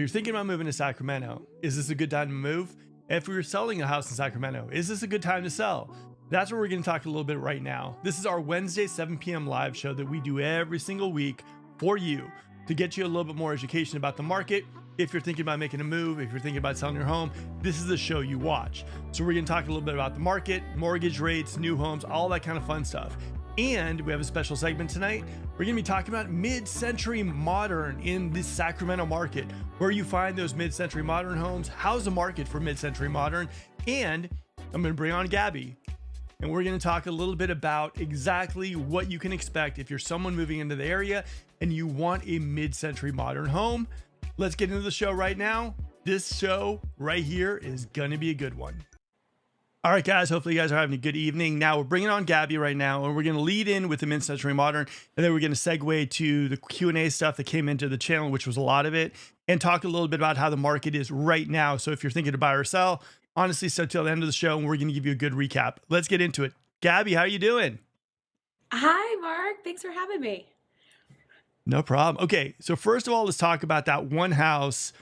You're thinking about moving to Sacramento. Is this a good time to move? If we were selling a house in Sacramento, is this a good time to sell? That's what we're going to talk a little bit right now. This is our Wednesday 7 p.m. live show that we do every single week for you to get you a little bit more education about the market. If you're thinking about making a move, if you're thinking about selling your home, this is the show you watch. So we're going to talk a little bit about the market, mortgage rates, new homes, all that kind of fun stuff. And we have a special segment tonight. We're going to be talking about mid-century modern in the Sacramento market, where you find those mid-century modern homes. How's the market for mid-century modern? And I'm going to bring on Gabby, and we're going to talk a little bit about exactly what you can expect if you're someone moving into the area and you want a mid-century modern home. Let's get into the show right now. This show right here is going to be a good one. All right, guys, hopefully you guys are having a good evening. Now we're bringing on Gabby right now, and we're going to lead in with the mid-century modern, and then we're going to segue to the Q&A stuff that came into the channel, which was a lot of it, and talk a little bit about how the market is right now. So if you're thinking to buy or sell, honestly, stay till the end of the show, and we're going to give you a good recap. Let's get into it. Gabby, how are you doing? Hi, Mark. Thanks for having me. No problem. Okay, so first of all, let's talk about that one house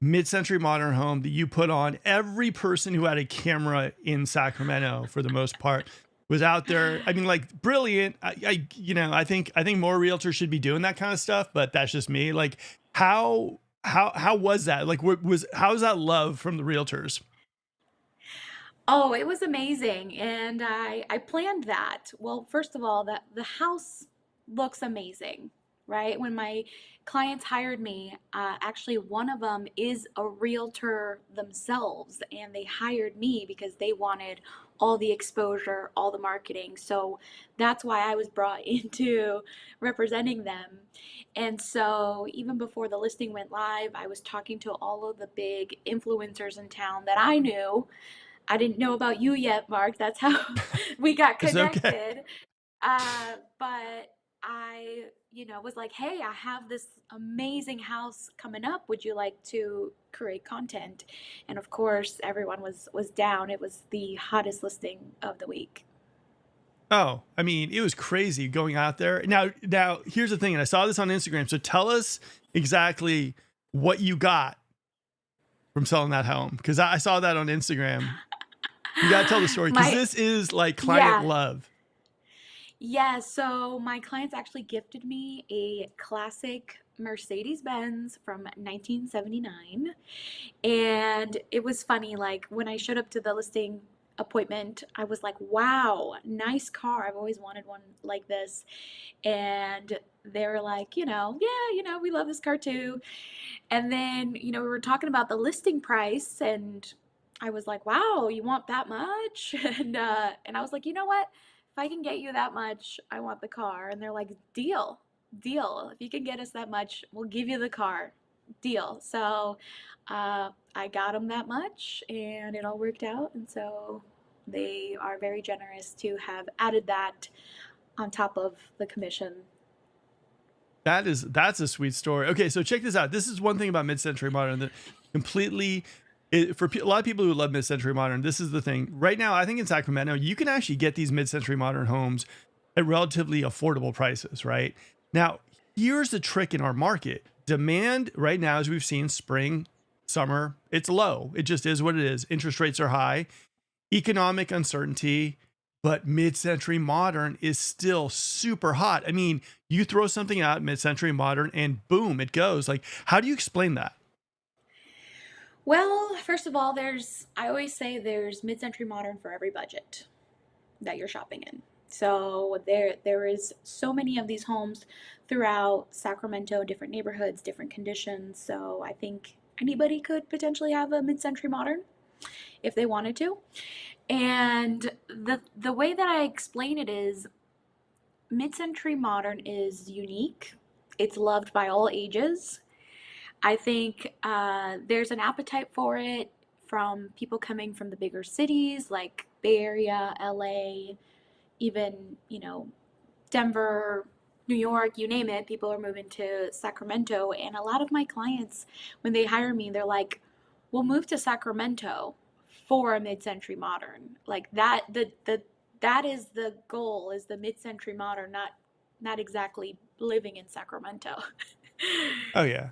mid-century modern home that you put on. Every person who had a camera in Sacramento, for the most part, was out there. I mean, like, brilliant. I think more realtors should be doing that kind of stuff, but that's just me. Like, how was that? Like, how's that love from the realtors? Oh, it was amazing. And I planned that. Well, first of all, the house looks amazing, right? When my clients hired me, actually one of them is a realtor themselves, and they hired me because they wanted all the exposure, all the marketing. So that's why I was brought into representing them. And so even before the listing went live, I was talking to all of the big influencers in town that I knew. I didn't know about you yet, Mark. That's how we got It's okay. connected. But I, was like, hey, I have this amazing house coming up. Would you like to create content? And of course, everyone was down. It was the hottest listing of the week. Oh, I mean, it was crazy going out there. Now, here's the thing, and I saw this on Instagram. So tell us exactly what you got from selling that home, because I saw that on Instagram. You got to tell the story, because My, this is like client yeah, love. yeah. So my clients actually gifted me a classic Mercedes-Benz from 1979. And it was funny, like when I showed up to the listing appointment, I was like, wow, nice car. I've always wanted one like this. And they were like, yeah, we love this car too. And then, we were talking about the listing price, and I was like, wow, you want that much? And I was like, you know what? If I can get you that much, I want the car. And they're like, deal. If you can get us that much, we'll give you the car. Deal. So I got them that much, and it all worked out. And so they are very generous to have added that on top of the commission. That's a sweet story. Okay, so check this out. This is one thing about mid-century modern that completely a lot of people who love mid-century modern. This is the thing. Right now, I think in Sacramento, you can actually get these mid-century modern homes at relatively affordable prices. Right now, here's the trick in our market. Demand right now, as we've seen, spring, summer, it's low. It just is what it is. Interest rates are high, economic uncertainty, but mid-century modern is still super hot. I mean, you throw something out mid-century modern and boom, it goes. Like, how do you explain that? Well, first of all, I always say there's mid-century modern for every budget that you're shopping in. So there is so many of these homes throughout Sacramento, different neighborhoods, different conditions. So I think anybody could potentially have a mid-century modern if they wanted to. And the way that I explain it is mid-century modern is unique. It's loved by all ages. I think there's an appetite for it from people coming from the bigger cities like Bay Area, LA, even, Denver, New York, you name it. People are moving to Sacramento. And a lot of my clients, when they hire me, they're like, we'll move to Sacramento for a mid-century modern. Like that is the goal, is the mid-century modern, not exactly living in Sacramento. Oh yeah.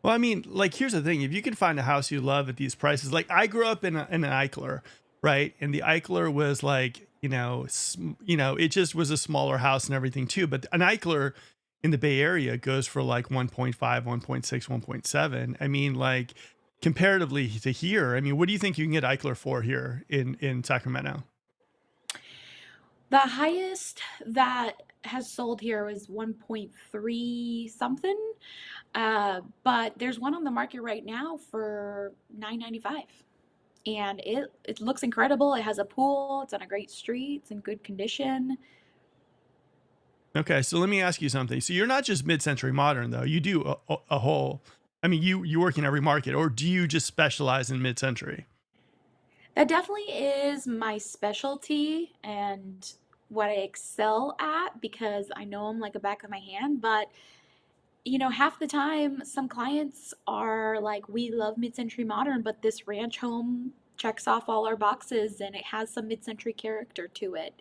Well, I mean, like, here's the thing: if you can find a house you love at these prices, like I grew up in an Eichler, right? And the Eichler was like, it just was a smaller house and everything too. But an Eichler in the Bay Area goes for like 1.5, 1.6, 1.7. I mean, like comparatively to here, I mean, what do you think you can get Eichler for here in Sacramento? The highest that has sold here was 1.3 something. But there's one on the market right now for 995. And it looks incredible. It has a pool, it's on a great street, it's in good condition. Okay, so let me ask you something. So you're not just mid-century modern though. You do a whole. I mean, you work in every market, or do you just specialize in mid-century? That definitely is my specialty and what I excel at because I know them like a back of my hand. But half the time, some clients are like, we love mid-century modern, but this ranch home checks off all our boxes and it has some mid-century character to it.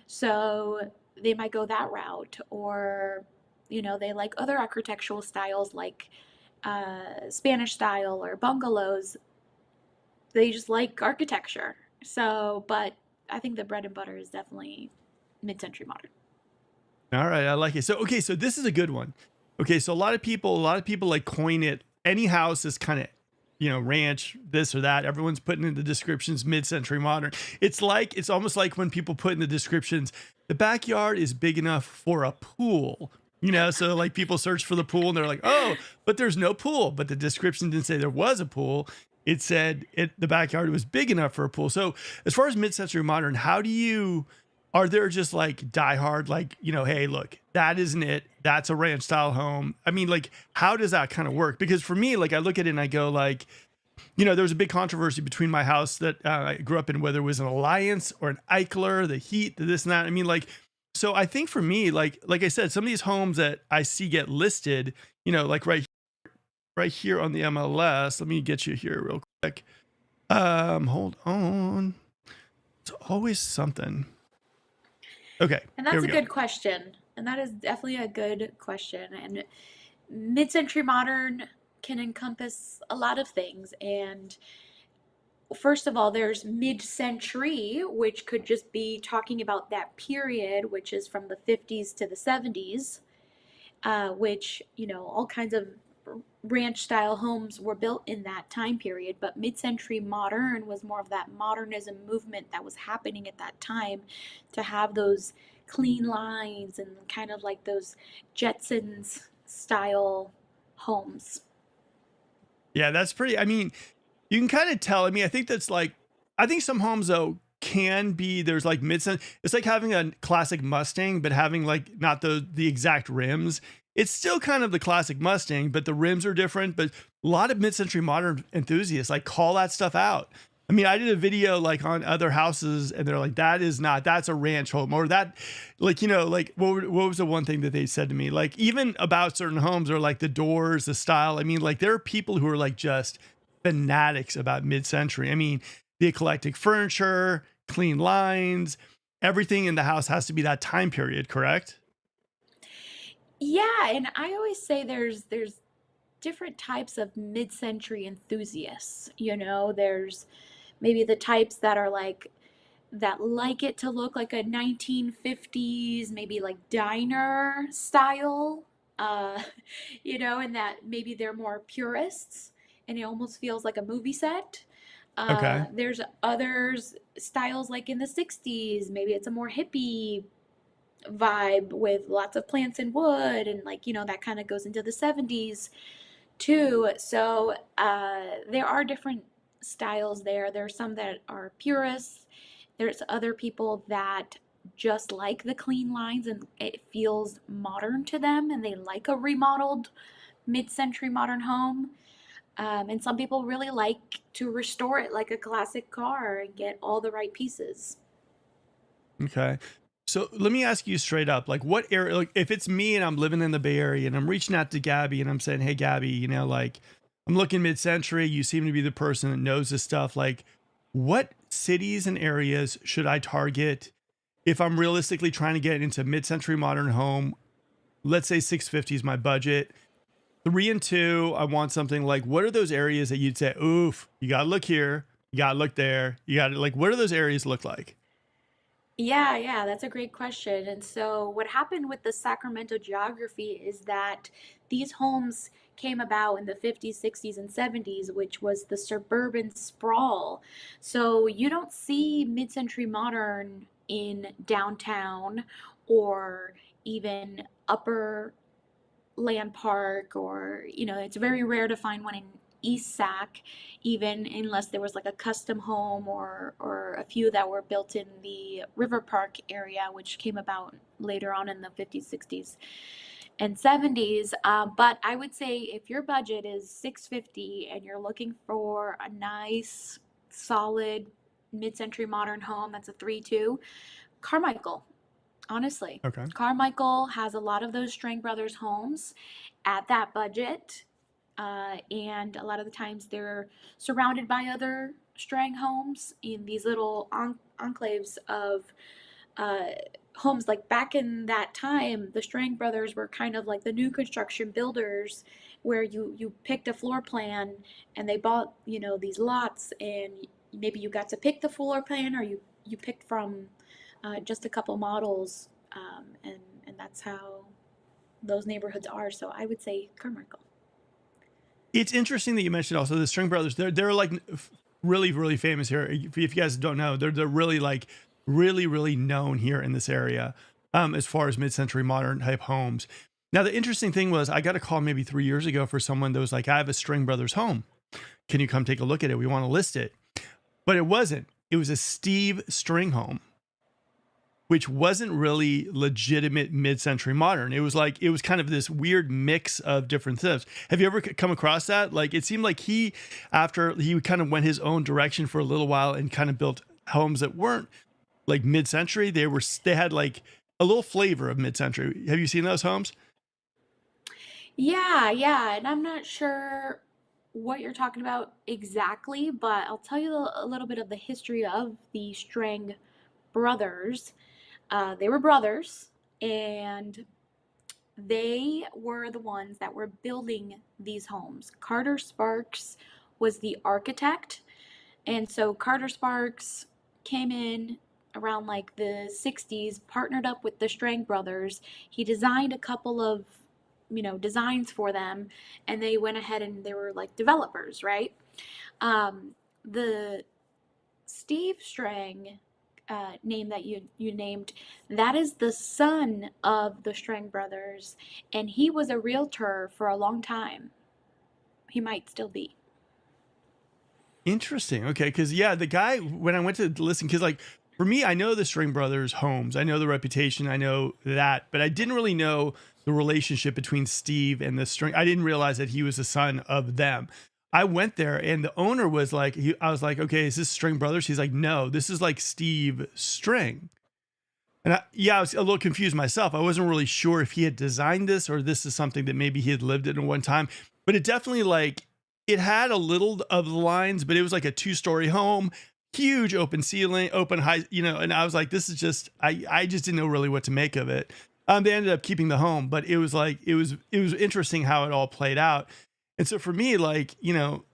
So they might go that route, or, they like other architectural styles like Spanish style or bungalows. They just like architecture. So, but I think the bread and butter is definitely mid-century modern. All right, I like it. So okay, so this is a good one. Okay, so a lot of people like coin it. Any house is kind of, ranch, this or that. Everyone's putting in the descriptions mid-century modern. It's almost like when people put in the descriptions, the backyard is big enough for a pool. So like people search for the pool and they're like, oh, but there's no pool. But the description didn't say there was a pool. It said the backyard was big enough for a pool. So as far as mid-century modern, are there just like diehard, like, hey, look, that isn't it. That's a ranch style home. I mean, like, how does that kind of work? Because for me, like, I look at it and I go, like, there was a big controversy between my house that I grew up in, whether it was an Alliance or an Eichler, the heat, the this and that. I mean, like, so I think for me, like I said, some of these homes that I see get listed, like right here on the MLS. Let me get you here real quick. Hold on. It's always something. Okay, And here that's we a go. good question. And that is definitely a good question. And mid-century modern can encompass a lot of things. And first of all, there's mid-century, which could just be talking about that period, which is from the 50s to the 70s, which, all kinds of ranch style homes were built in that time period. But mid-century modern was more of that modernism movement that was happening at that time, to have those clean lines and kind of like those Jetsons style homes. Yeah, that's pretty. I mean, you can kind of tell. I mean, I think that's like, I think some homes though can be, there's like it's like having a classic Mustang, but having like not the exact rims. It's still kind of the classic Mustang, but the rims are different. But a lot of mid-century modern enthusiasts like call that stuff out. I mean, I did a video like on other houses and they're like, that's a ranch home, or that, like, like what was the one thing that they said to me? Like, even about certain homes, or like the doors, the style. I mean, like there are people who are like just fanatics about mid-century. I mean, the eclectic furniture, clean lines, everything in the house has to be that time period, correct? Yeah, and I always say there's different types of mid-century enthusiasts. There's maybe the types that like it to look like a 1950s, maybe like diner style, uh, and that maybe they're more purists and it almost feels like a movie set. Okay. There's others styles like in the 60s, maybe it's a more hippie vibe with lots of plants and wood, and like, that kind of goes into the 70s too. So there are different styles there. There are some that are purists. There's other people that just like the clean lines and it feels modern to them and they like a remodeled mid-century modern home. And some people really like to restore it like a classic car and get all the right pieces. Okay. So let me ask you straight up, like what area, like if it's me and I'm living in the Bay Area and I'm reaching out to Gabby and I'm saying, hey, Gabby, like I'm looking mid-century, you seem to be the person that knows this stuff. Like what cities and areas should I target if I'm realistically trying to get into mid-century modern home? Let's say 650 is my budget. 3 and 2, I want something like, what are those areas that you'd say, oof, you gotta look here, you gotta look there, you gotta like, what do those areas look like? Yeah, yeah, that's a great question. And so, what happened with the Sacramento geography is that these homes came about in the 50s, 60s, and 70s, which was the suburban sprawl. So, you don't see mid century modern in downtown or even upper Land Park, or it's very rare to find one in East Sac, even unless there was like a custom home or a few that were built in the River Park area, which came about later on in the 50s, 60s, and 70s. But I would say if your budget is 650 and you're looking for a nice, solid mid-century modern home that's a 3-2, Carmichael. Honestly, Okay. Carmichael has a lot of those Strang Brothers homes at that budget. And a lot of the times they're surrounded by other Strang homes in these little enclaves of uh, homes. Like back in that time, the Strang Brothers were kind of like the new construction builders, where you picked a floor plan and they bought these lots, and maybe you got to pick the floor plan, or you picked from just a couple models, and that's how those neighborhoods are. So I would say Carmichael. It's interesting that you mentioned also the String Brothers. They're like really really famous here. If you guys don't know, they're really like really known here in this area, as far as mid-century modern type homes. Now the interesting thing was I got a call maybe 3 years ago for someone that was like, I have a String Brothers home. Can you come take a look at it? We want to list it. But it wasn't. It was a Steve String home, which wasn't really legitimate mid-century modern. It was like, it was kind of this weird mix of different stuff. Have you ever come across that? Like, it seemed like after he kind of went his own direction for a little while and kind of built homes that weren't like mid-century. They had like a little flavor of mid-century. Have you seen those homes? Yeah, yeah, and I'm not sure what you're talking about exactly, but I'll tell you a little bit of the history of the Strang brothers. They were brothers, and they were the ones that were building these homes. Carter Sparks was the architect, and so Carter Sparks came in around like the 60s, partnered up with the Strang brothers. He designed a couple of, designs for them, and they went ahead and they were like developers, right? The Steve Strang name that you named, that is the son of the Strang brothers, and he was a realtor for a long time. He might still be. Interesting. Okay, because yeah, the guy when I went to listen, because like for me, I know the String Brothers homes, I know the reputation, I know that, but I didn't really know the relationship between Steve and the String. I didn't realize that he was the son of them. I went there and the owner was like, I was like, okay, is this String Brothers? He's like, no, this is like Steve String. And yeah, I was a little confused myself. I wasn't really sure if he had designed this or this is something that maybe he had lived in at one time. But it definitely like it had a little of the lines, but it was like a 2-story home, huge open ceiling, open high, And I was like, this is just I just didn't know really what to make of it. They ended up keeping the home, but it was like it was interesting how it all played out. And so for me, like,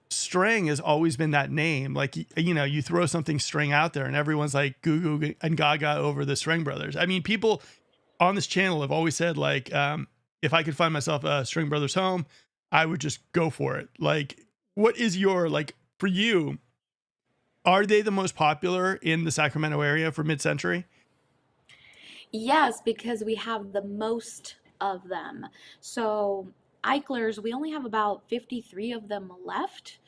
String has always been that name. Like, you throw something String out there and everyone's like goo goo and gaga over the String Brothers. I mean, people on this channel have always said like, if I could find myself a String Brothers home, I would just go for it. Like, what is your, like, for you, are they the most popular in the Sacramento area for mid-century? Yes, because we have the most of them. So, Eichlers, we only have about 53 of them left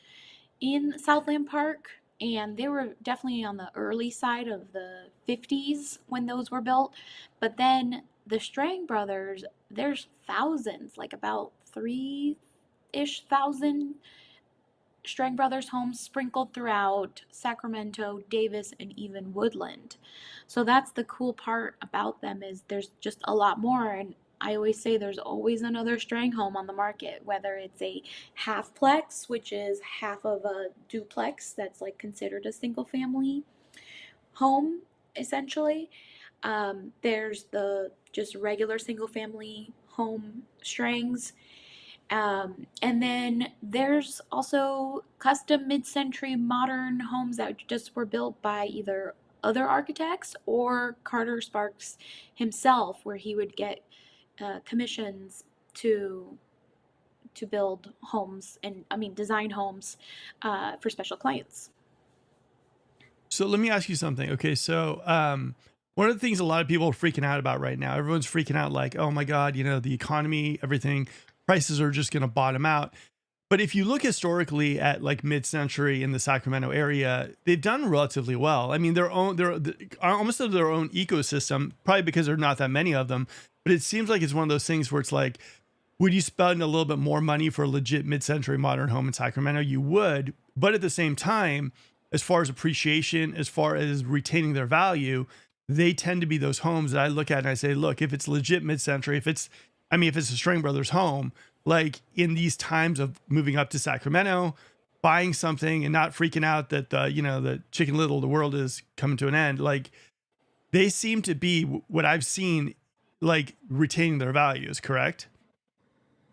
in Southland Park, and they were definitely on the early side of the 50s when those were built. But then the Strang brothers, there's thousands, like about 3-ish thousand Strang Brothers homes sprinkled throughout Sacramento, Davis, and even Woodland. So that's the cool part about them, is there's just a lot more. And I always say there's always another Strang home on the market, whether it's a halfplex, which is half of a duplex that's like considered a single family home essentially. There's the just regular single family home Strangs, And then there's also custom mid-century modern homes that just were built by either other architects or Carter Sparks himself, where he would get commissions to build homes and I mean design homes for special clients. So let me ask you something. Okay, so one of the things a lot of people are freaking out about right now, everyone's freaking out like, oh my God, the economy, everything, prices are just going to bottom out. But if you look historically at like mid-century in the Sacramento area, they've done relatively well. I mean, they're almost of their own ecosystem, probably because there are not that many of them. But it seems like it's one of those things where it's like, would you spend a little bit more money for a legit mid-century modern home in Sacramento? You would, but at the same time, as far as appreciation, as far as retaining their value, they tend to be those homes that I look at and I say, look, if it's legit mid-century, if it's a String Brothers home, like in these times of moving up to Sacramento, buying something and not freaking out that the Chicken Little, the world is coming to an end, like they seem to be what I've seen, like retaining their values, correct?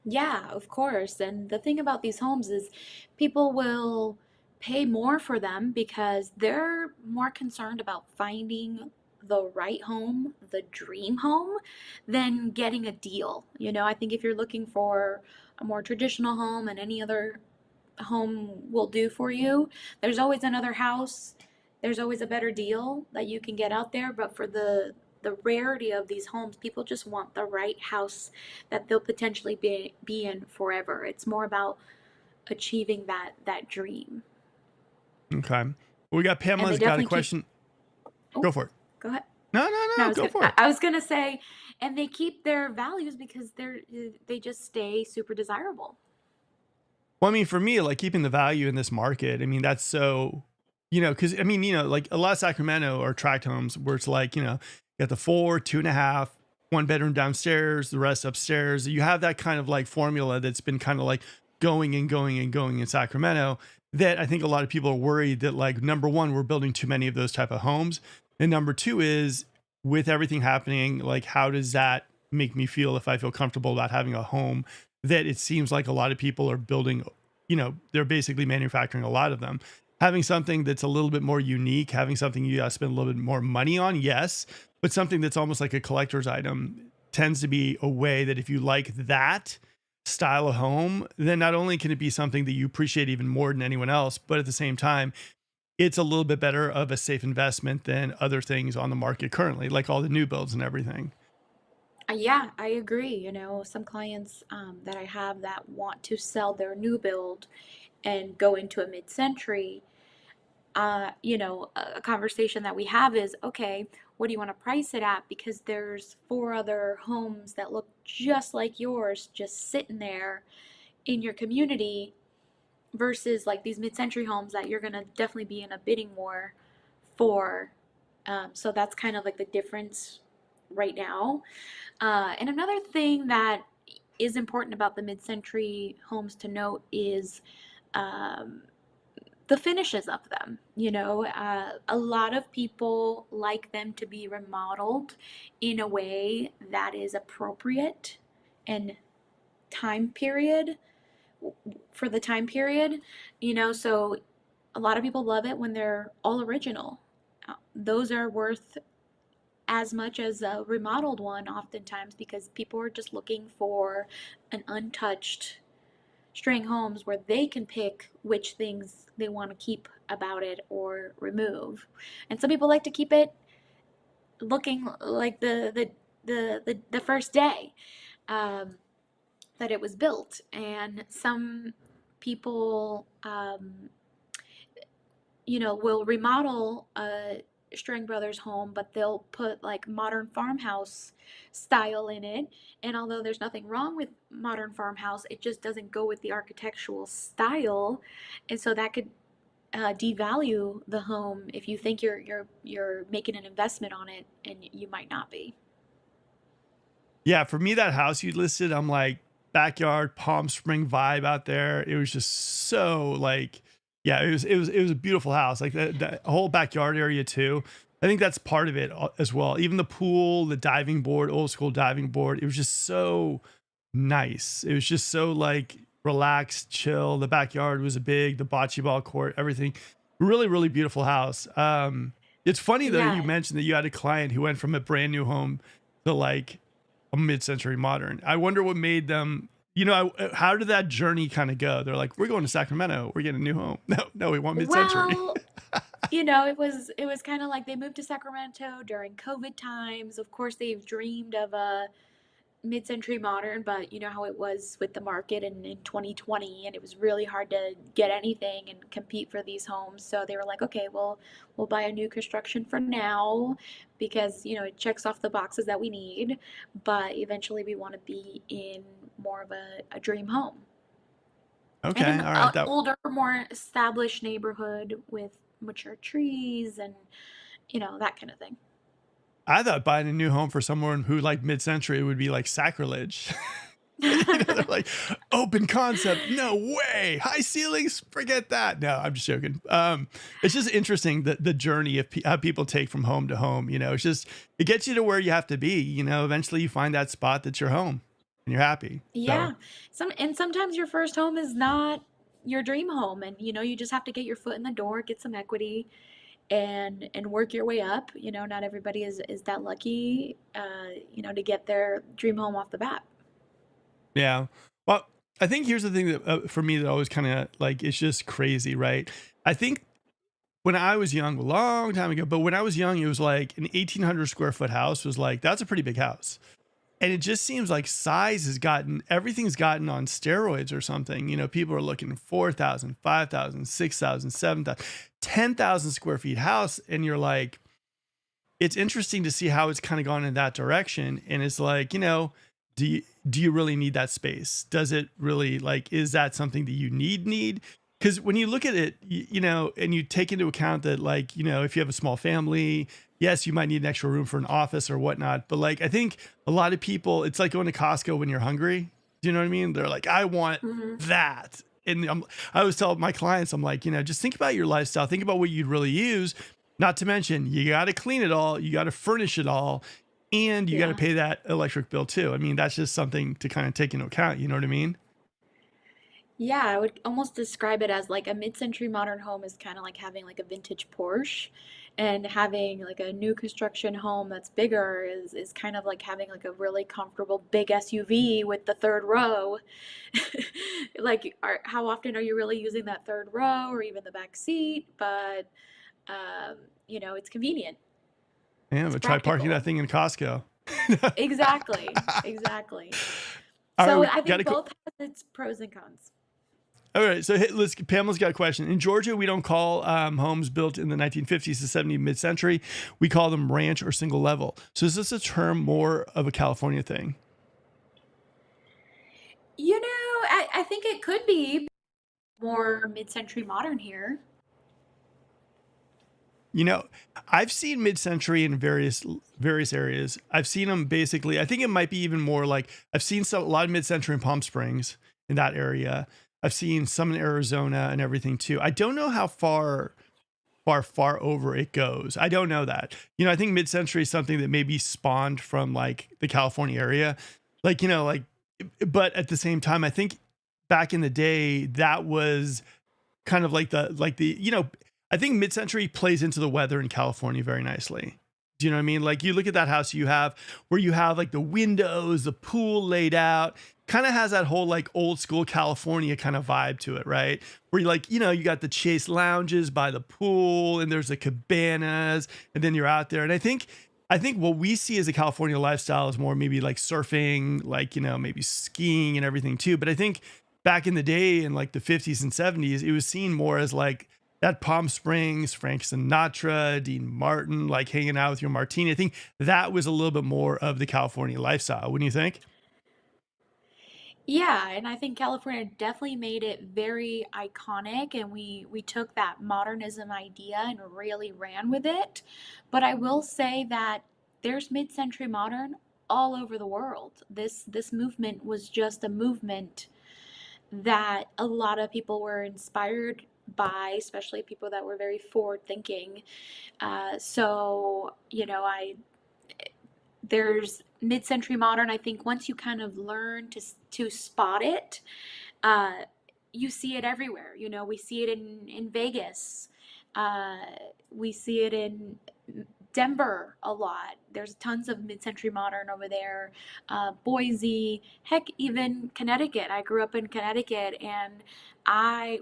Yeah, of course. And the thing about these homes is people will pay more for them because they're more concerned about finding the right home, the dream home, than getting a deal. I think if you're looking for a more traditional home and any other home will do for you, there's always another house, there's always a better deal that you can get out there. But for the rarity of these homes, people just want the right house that they'll potentially be in forever. It's more about achieving that dream. Okay. We got And they Pamela's got a definitely keep, question. oh, Go for it. go ahead. No, no, No, no. Go for it. I was gonna say, and they keep their values because they just stay super desirable. Well, I mean, for me, like keeping the value in this market, I mean, that's so, because I mean, like a lot of Sacramento or tract homes where it's like, you got the 4, 2.5, 1 bedroom downstairs, the rest upstairs. You have that kind of like formula that's been kind of like going and going and going in Sacramento. That I think a lot of people are worried that, like, number one, we're building too many of those type of homes. And number two is with everything happening, like, how does that make me feel if I feel comfortable about having a home that it seems like a lot of people are building, they're basically manufacturing a lot of them. Having something that's a little bit more unique, having something you gotta spend a little bit more money on, yes, but something that's almost like a collector's item tends to be a way that if you like that style of home, then not only can it be something that you appreciate even more than anyone else, but at the same time, it's a little bit better of a safe investment than other things on the market currently, like all the new builds and everything. Yeah, I agree. Some clients that I have that want to sell their new build and go into a mid-century, a conversation that we have is, okay, what do you want to price it at? Because there's four other homes that look just like yours, just sitting there in your community versus like these mid-century homes that you're gonna definitely be in a bidding war for. So that's kind of like the difference right now. And another thing that is important about the mid-century homes to note is um, the finishes of them. A lot of people like them to be remodeled in a way that is appropriate and time period for the time period. So a lot of people love it when they're all original. Those are worth as much as a remodeled one oftentimes because people are just looking for an untouched string homes where they can pick which things they want to keep about it or remove. And some people like to keep it looking like the first day um, that it was built. And some people will remodel a String Brothers home, but they'll put like modern farmhouse style in it. And although there's nothing wrong with modern farmhouse, it just doesn't go with the architectural style. And so that could devalue the home if you think you're making an investment on it, and you might not be. Yeah, for me, that house you listed, I'm like backyard Palm Spring vibe out there. It was just so like, yeah, it was a beautiful house. Like that whole backyard area too. I think that's part of it as well. Even the pool, the diving board, old school diving board. It was just so nice. It was just so like relaxed, chill. The backyard was big, the bocce ball court, everything. Really, really beautiful house. It's funny though you Yeah. mentioned that you had a client who went from a brand new home to like a mid-century modern. I wonder what made them, how did that journey kind of go? They're like, we're going to Sacramento, we're getting a new home. No, no, we want mid-century. Well, it was kind of like they moved to Sacramento during COVID times. Of course, they've dreamed of a mid-century modern, but you know how it was with the market in 2020, and it was really hard to get anything and compete for these homes. So they were like, okay, well, we'll buy a new construction for now because, it checks off the boxes that we need, but eventually we want to be in more of a dream home and Okay, an all right. That older, more established neighborhood with mature trees and, that kind of thing. I thought buying a new home for someone who like mid-century would be like sacrilege. They're like open concept. No way. High ceilings. Forget that. No, I'm just joking. It's just interesting the journey of how people take from home to home. It's just it gets you to where you have to be. Eventually you find that spot that's your home and you're happy. So Yeah. Sometimes your first home is not your dream home, and you just have to get your foot in the door, get some equity and work your way up. Not everybody is that lucky to get their dream home off the bat. yeah. Well, I think here's the thing that for me that always kind of like it's just crazy, right? I think when I was young, a long time ago, but when I was young, it was like an 1,800 square foot house was like that's a pretty big house. And it just seems like size has gotten everything's gotten on steroids or something. People are looking 4,000, 5,000, 6,000, 7,000, 10,000 square feet house. And you're like, it's interesting to see how it's kind of gone in that direction. And it's like, do you really need that space? Does it really like, is that something that you need? Because when you look at it, and you take into account that like, if you have a small family, yes, you might need an extra room for an office or whatnot. But like, I think a lot of people, it's like going to Costco when you're hungry. Do you know what I mean? They're like, I want Hmm. that. And I always tell my clients, I'm like, just think about your lifestyle. Think about what you'd really use. Not to mention, you got to clean it all. You got to furnish it all. And you got to Yeah. pay that electric bill too. I mean, that's just something to kind of take into account. You know what I mean? Yeah, I would almost describe it as like a mid-century modern home is kind of like having like a vintage Porsche, and having like a new construction home that's bigger is kind of like having like a really comfortable big SUV with the third row. Like, how often are you really using that third row or even the back seat? But it's convenient. Yeah, It's but try parking that practical. thing in Costco. Exactly. Exactly. All right, So we I got think to. both has its pros and cons. All right, so let's. Pamela's got a question. In Georgia, we don't call homes built in the 1950s to 70s mid-century. We call them ranch or single level. So is this a term more of a California thing? I think it could be more mid-century modern here. You know, I've seen mid-century in various areas. I've seen them basically. I think it might be even more like I've seen a lot of mid-century in Palm Springs in that area. I've seen some in Arizona and everything too. I don't know how far over it goes. I don't know that. I think mid-century is something that maybe spawned from like the California area. Like, but at the same time, I think back in the day that was kind of like the I think mid-century plays into the weather in California very nicely. Do you know what I mean? Like you look at that house you have where you have like the windows, the pool laid out, kind of has that whole like old school California kind of vibe to it, right? Where you like, you got the chase lounges by the pool and there's the cabanas and then you're out there. And I think what we see as a California lifestyle is more maybe like surfing, like, maybe skiing and everything too. But I think back in the day in like the 50s and 70s, it was seen more as like that Palm Springs, Frank Sinatra, Dean Martin, like hanging out with your martini. I think that was a little bit more of the California lifestyle. Wouldn't you think? Yeah, and I think California definitely made it very iconic, and we took that modernism idea and really ran with it. But I will say that there's mid-century modern all over the world. This movement was just a movement that a lot of people were inspired by, especially people that were very forward thinking. So, there's mid-century modern. I think once you kind of learn to spot it, uh, you see it everywhere. You know, we see it in Vegas. Uh, we see it in Denver a lot. There's tons of mid-century modern over there. Boise, heck, even Connecticut. I grew up in Connecticut, and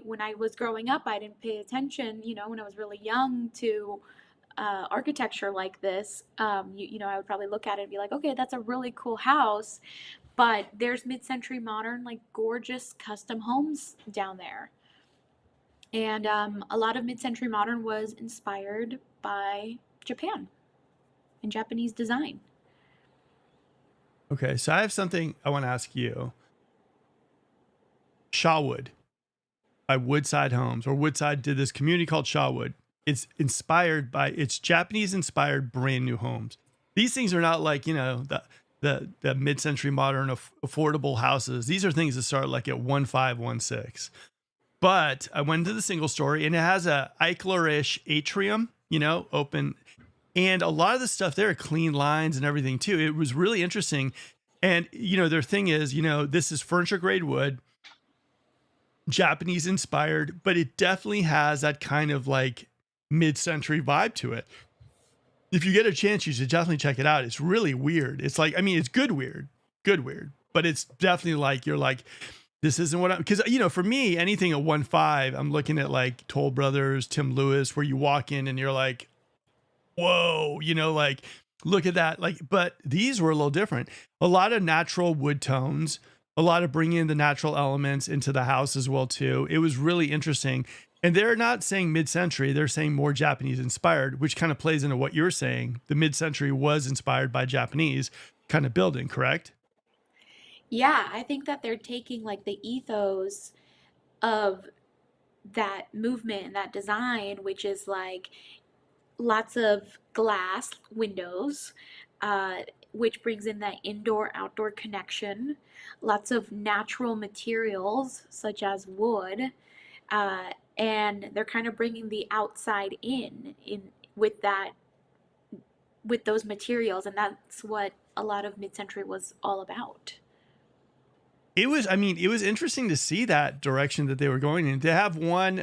when I was growing up, I didn't pay attention, you know, when I was really young to architecture like this. You know, I would probably look at it and be like, okay, that's a really cool house. But there's mid-century modern, like gorgeous custom homes down there. And a lot of mid-century modern was inspired by Japan and Japanese design. Okay, so I have something I want to ask you. Shawwood by Woodside Homes, or Woodside did this community called Shawwood. It's Japanese inspired brand new homes. These things are not like, you know, the mid-century modern affordable houses. These are things that start like at 1.5, 1.6. But I went to the single story, and it has a Eichler-ish atrium, you know, open. And a lot of the stuff there are clean lines and everything too. It was really interesting. And, you know, their thing is, you know, this is furniture grade wood, Japanese inspired, but it definitely has that kind of like mid-century vibe to it. If you get a chance, you should definitely check it out. It's really weird. It's like, I mean, it's good weird, but it's definitely like, you're like, this isn't what I'm, because, you know, for me, anything at 1.5, I'm looking at like Toll Brothers, Tim Lewis, where you walk in and you're like, whoa, you know, like, look at that. Like, but these were a little different. A lot of natural wood tones, a lot of bringing in the natural elements into the house as well, too. It was really interesting. And they're not saying mid-century, they're saying more Japanese inspired, which kind of plays into what you're saying. The mid-century was inspired by Japanese kind of building, correct? Yeah, I think that they're taking like the ethos of that movement and that design, which is like lots of glass windows, uh, which brings in that indoor outdoor connection, lots of natural materials such as wood, uh, and they're kind of bringing the outside in with that with those materials, and that's what a lot of mid-century was all about. It was, I mean, it was interesting to see that direction that they were going in. To have one,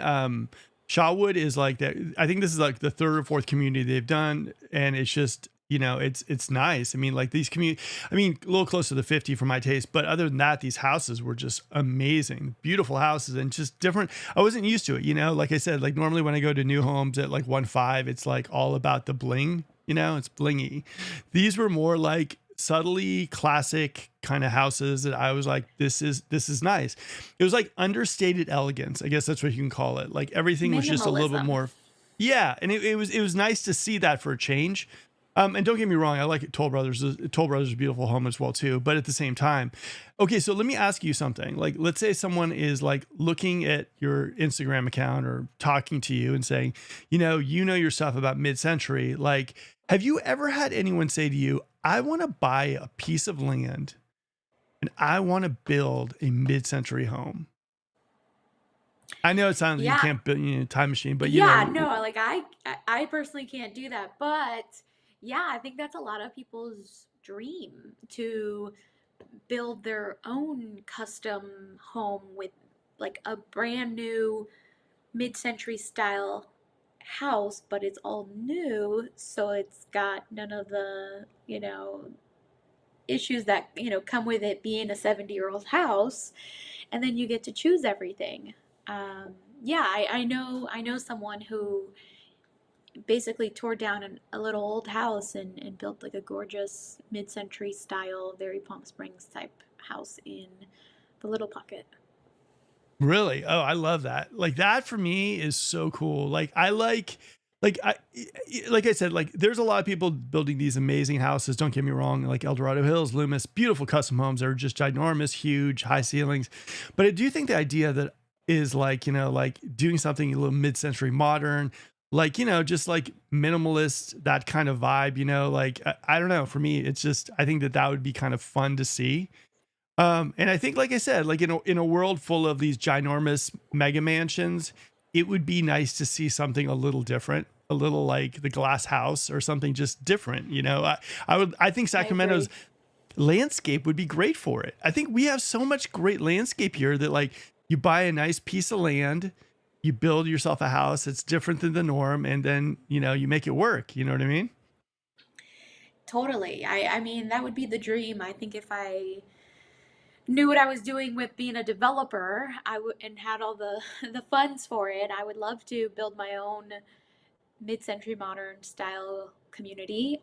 Shawwood is like that. I think this is like the third or fourth community they've done, and it's just, you know, it's nice. I mean, like these community, I mean, a little closer to 50 for my taste, but other than that, these houses were just amazing, beautiful houses, and just different. I wasn't used to it, you know. Like I said, like normally when I go to new homes at like 1.5, it's like all about the bling, you know, it's blingy. These were more like subtly classic kind of houses that I was like, this is nice. It was like understated elegance. I guess that's what you can call it. Like everything was just a little bit Minimalism. more. Yeah. And it was nice to see that for a change. And don't get me wrong, I like it. Toll Brothers is a beautiful home as well too. But at the same time, okay, so let me ask you something. Like, let's say someone is like looking at your Instagram account or talking to you and saying, you know your stuff about mid-century. Like, have you ever had anyone say to you, I want to buy a piece of land and I want to build a mid-century home? I know it sounds like you Yeah, can't build, a time machine, but yeah, no, like I personally can't do that, but yeah, I think that's a lot of people's dream to build their own custom home with like a brand new mid-century style house, but it's all new, so it's got none of the, issues that, come with it being a 70-year-old house, and then you get to choose everything. Yeah, I know someone who basically tore down a little old house and built like a gorgeous mid-century style, very Palm Springs type house in the Little Pocket. really? Oh, I love that. Like that for me is so cool. Like like I like I said, like there's a lot of people building these amazing houses. Don't get me wrong, like El Dorado Hills, Loomis, beautiful custom homes that are just ginormous, huge, high ceilings. But I do think the idea that is like, like doing something a little mid-century modern, like, just like minimalist, that kind of vibe, like I don't know. For me, it's just I think that would be kind of fun to see. And I think, like I said, like in a world full of these ginormous mega mansions, it would be nice to see something a little different. like the glass house or something just different. I think I Sacramento's agree. landscape would be great for it. I think we have so much great landscape here that like you buy a nice piece of land, you build yourself a house. It's different than the norm. And then, you make it work. You know what I mean? Totally. I mean, that would be the dream. I think if I knew what I was doing with being a developer, I would and had all the the funds for it, I would love to build my own mid-century modern style community.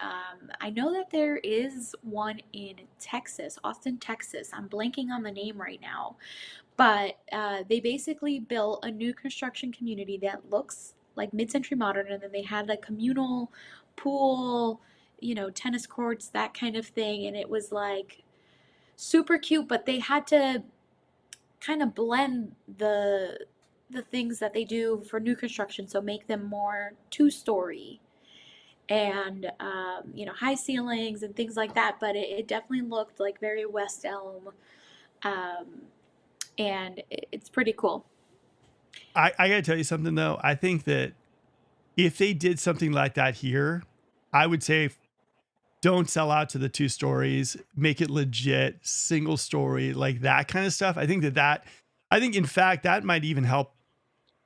I know that there is one in Texas, Austin, Texas. I'm blanking on the name right now, but they basically built a new construction community that looks like mid-century modern, and then they had a communal pool, tennis courts, that kind of thing, and it was like super cute, but they had to kind of blend the things that they do for new construction, so make them more two-story and high ceilings and things like that. But it definitely looked like very West Elm, um, and it's pretty cool. I got to tell you something though. I think that if they did something like that here, I would say don't sell out to the 2 stories, make it legit, single story, like that kind of stuff. I think in fact, that might even help.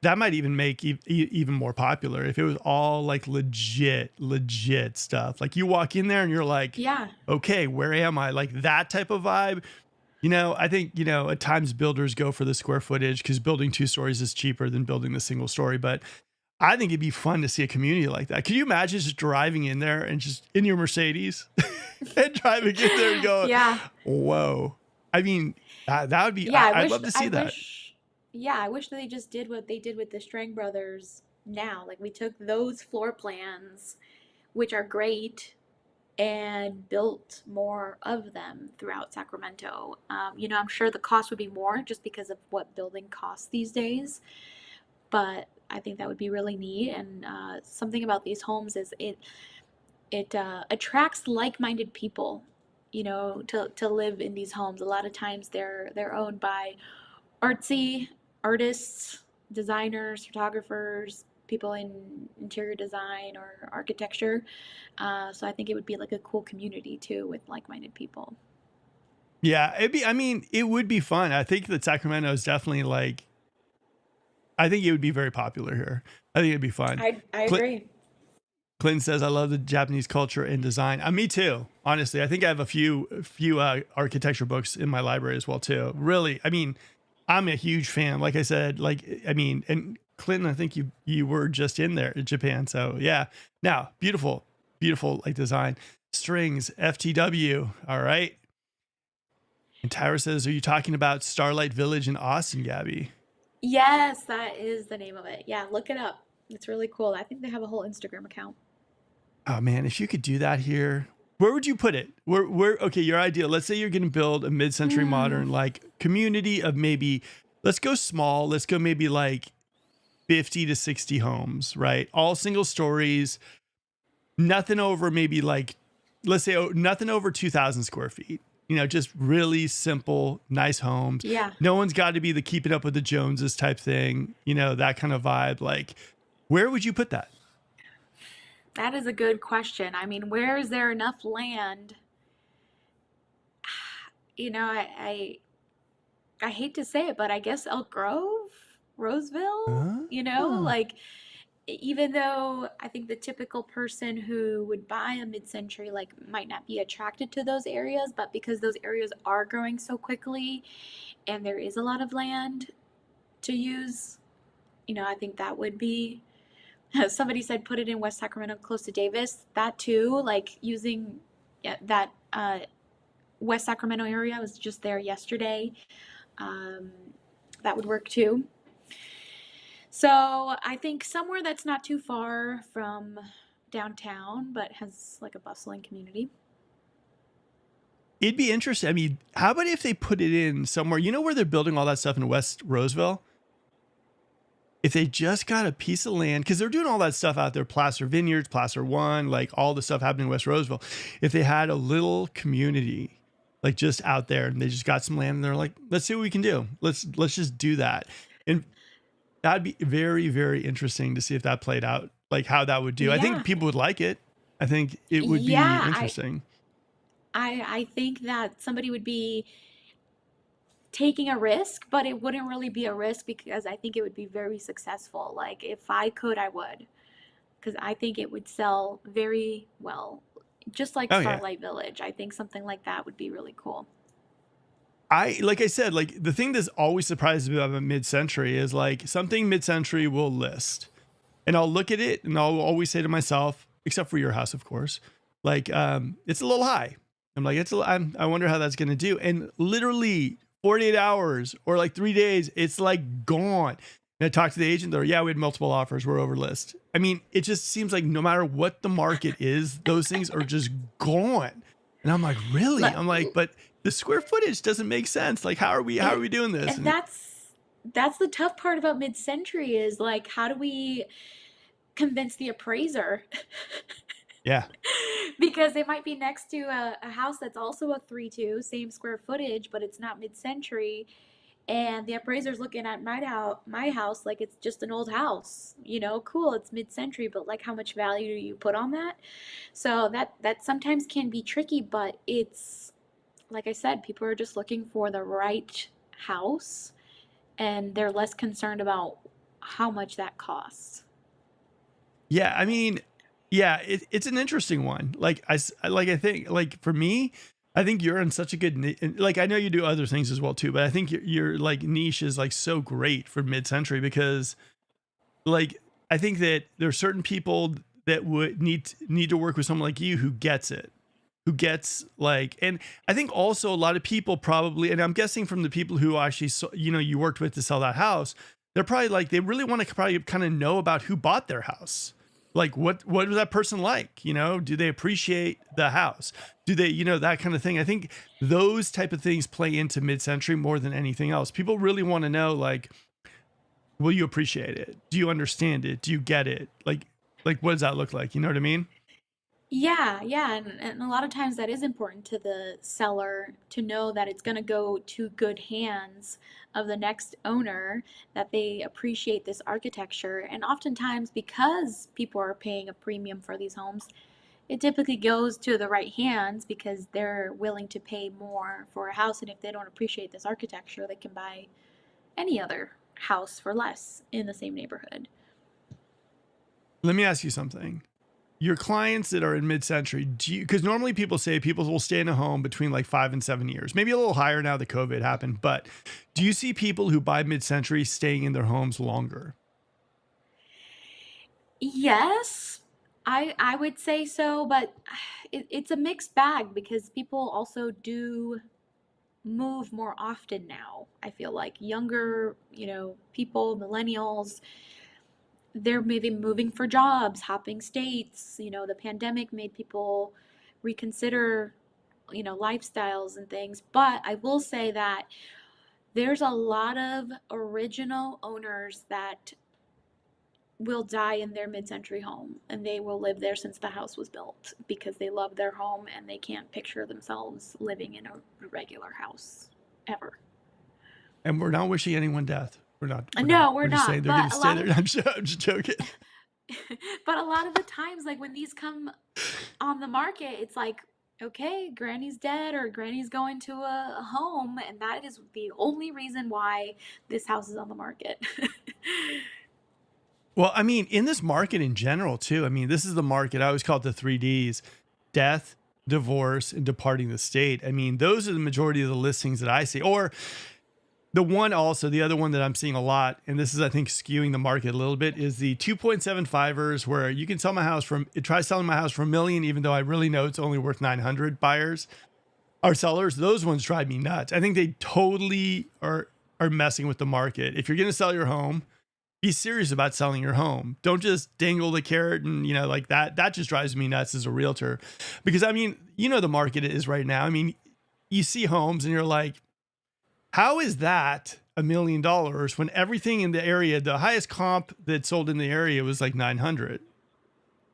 That might even make even more popular if it was all like legit stuff. Like you walk in there and you're like, Yeah. okay, where am I? Like that type of vibe. I think, at times builders go for the square footage because building 2 stories is cheaper than building the single story. But I think it'd be fun to see a community like that. Can you imagine just driving in there and just in your Mercedes and driving in there and go, Yeah. whoa. I mean, that would be, Yeah, I'd love to see that. yeah, I wish that they just did what they did with the Strang Brothers now. Like we took those floor plans, which are great, and built more of them throughout Sacramento. I'm sure the cost would be more just because of what building costs these days, but I think that would be really neat. And something about these homes is it attracts like-minded people, to live in these homes. A lot of times they're owned by artsy artists, designers, photographers, people in interior design or architecture. So I think it would be like a cool community too with like-minded people. Yeah, I mean, it would be fun. I think that Sacramento is definitely like, I think it would be very popular here. I think it'd be fun. I Cl- agree. Clinton says, "I love the Japanese culture and design." Me too. Honestly, I think I have a few architecture books in my library as well too. Really, I mean, I'm a huge fan. Like I said, I mean, and Clinton, I think you were just in there in Japan, so yeah. Now, beautiful like design strings FTW. All right. And Tyra says, "Are you talking about Starlight Village in Austin, Gabby?" Yes, that is the name of it. Yeah, look it up. It's really cool. I think they have a whole Instagram account. Oh man, if you could do that here, where would you put it? Where okay, your idea. Let's say you're gonna build a mid-century Hmm. modern like community of maybe, let's go small, let's go maybe like 50 to 60 homes, right? All single stories, nothing over maybe like, let's say nothing over 2,000 square feet. Just really simple, nice homes. Yeah, No one's got to be the keeping up with the Joneses type thing, that kind of vibe. Like, where would you put that? that is a good question. I mean, where is there enough land? You know, I hate to say it, but I guess Elk Grove, Roseville, Oh. like even though I think the typical person who would buy a mid-century like might not be attracted to those areas, but because those areas are growing so quickly and there is a lot of land to use, I think that would be somebody said put it in West Sacramento close to Davis. That too, like using, yeah, that West Sacramento area. I was just there yesterday. Um, that would work too. So I think somewhere that's not too far from downtown, but has like a bustling community. It'd be interesting. I mean, how about if they put it in somewhere, where they're building all that stuff in West Roseville? If they just got a piece of land, because they're doing all that stuff out there, Placer Vineyards, Placer One, like all the stuff happening in West Roseville. If they had a little community, like just out there, and they just got some land, and they're like, let's see what we can do. Let's just do that. And That'd be very, very interesting to see if that played out, like how that would do. I think Yeah. people would like it. I think it would be Yeah, interesting. I think that somebody would be taking a risk, but it wouldn't really be a risk because I think it would be very successful. Like if I could, I would, because I think it would sell very well. Just like Oh yeah. Starlight Village, I think something like that would be really cool. Like I said, like the thing that's always surprises me about mid-century is like something mid-century will list. And I'll look at it and I'll always say to myself, except for your house, of course, like, it's a little high. I'm like, I wonder how that's going to do. And literally 48 hours or like 3 days, it's like gone. And I talked to the agent, they're, yeah, we had multiple offers. We're over list. I mean, it just seems like no matter what the market is, those things are just gone. And I'm like, really? Let, I'm like, but the square footage doesn't make sense. Like, how are it, we doing this? and And that's the tough part about mid-century is like, how do we convince the appraiser? yeah, Because it might be next to a house that's also a 3-2, same square footage, but it's not mid-century. And the appraiser's looking at my house like it's just an old house. You know, cool, it's mid-century, but like how much value do you put on that? So that sometimes can be tricky, but it's like I said, people are just looking for the right house and they're less concerned about how much that costs. yeah. I mean, yeah, it's an interesting one. Like I think like for me, I think you're in such a good like I know you do other things as well too, but I think your like niche is like so great for mid-century because like I think that there are certain people that would need to work with someone like you who gets it, who gets like, and I think also a lot of people probably, and I'm guessing from the people who actually you worked with to sell that house, they're probably like they really want to probably kind of know about who bought their house. Like what was that person like? Do they appreciate the house? Do they, that kind of thing? I think those type of things play into mid-century more than anything else. People really want to know, like, will you appreciate it? Do you understand it? Do you get it? Like what does that look like? You know what I mean? Yeah, yeah, and a lot of times that is important to the seller to know that it's going to go to good hands of the next owner, that they appreciate this architecture. And oftentimes, because people are paying a premium for these homes, it typically goes to the right hands because they're willing to pay more for a house. And if they don't appreciate this architecture, they can buy any other house for less in the same neighborhood. Let me ask you something. Your clients that are in mid-century, because normally people say people will stay in a home between like 5 and 7 years, maybe a little higher now that COVID happened, but do you see people who buy mid-century staying in their homes longer? Yes, I would say so, but it's a mixed bag because people also do move more often now. I feel like younger, people, millennials, they're maybe moving for jobs, hopping states. The pandemic made people reconsider, lifestyles and things. But I will say that there's a lot of original owners that will die in their mid-century home and they will live there since the house was built because they love their home and they can't picture themselves living in a regular house ever. And we're not wishing anyone death. We're not. We're not. No, we're We're just saying not. they're going to But a stay lot there. of I'm just joking. but a lot of the times like when these come on the market, it's like, okay, granny's dead or granny's going to a home, and that is the only reason why this house is on the market. Well, I mean, in this market in general, too, I mean, this is the market. I always call it the 3Ds: death, divorce, and departing the state. I mean, those are the majority of the listings that I see. Or the other one that I'm seeing a lot, and this is, I think, skewing the market a little bit, is the 2.75ers, where you can sell my house try selling my house for $1 million, even though I really know it's only worth 900. Buyers are sellers. Those ones drive me nuts. I think they totally are messing with the market. If you're going to sell your home, be serious about selling your home. Don't just dangle the carrot and, like that. That just drives me nuts as a realtor. Because, I mean, the market is right now. I mean, you see homes and you're like, how is that $1 million when everything in the area, the highest comp that sold in the area was like 900?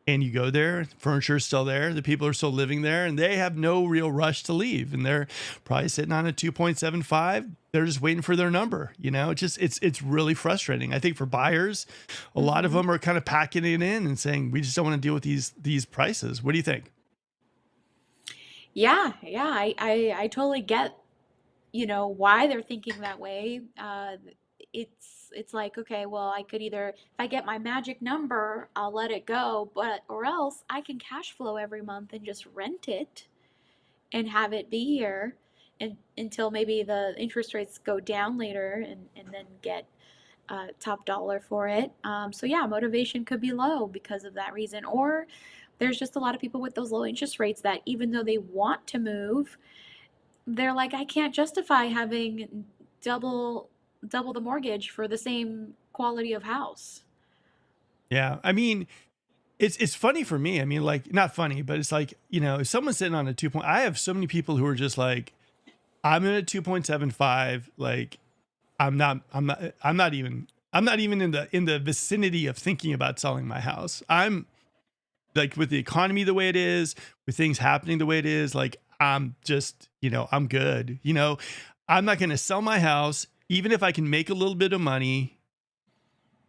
And you go there, furniture is still there, the people are still living there, and they have no real rush to leave. And they're probably sitting on a 2.75. They're just waiting for their number. It's really frustrating. I think for buyers, a lot of them are kind of packing it in and saying, we just don't want to deal with these prices. What do you think? Yeah, yeah, I totally get, why they're thinking that way. It's like, okay, well, I could either, if I get my magic number, I'll let it go, or else I can cash flow every month and just rent it and have it be here until maybe the interest rates go down later, and then get top dollar for it. So yeah, motivation could be low because of that reason. Or there's just a lot of people with those low interest rates that even though they want to move, they're like, I can't justify having double the mortgage for the same quality of house. Yeah. I mean, it's funny for me. I mean, like, not funny, but it's like, if someone's sitting on a 2 point, I have so many people who are just like, I'm in a 2.75. Like, I'm not even in the vicinity of thinking about selling my house. I'm like, with the economy the way it is, with things happening the way it is, like, I'm just, I'm good. I'm not going to sell my house, even if I can make a little bit of money.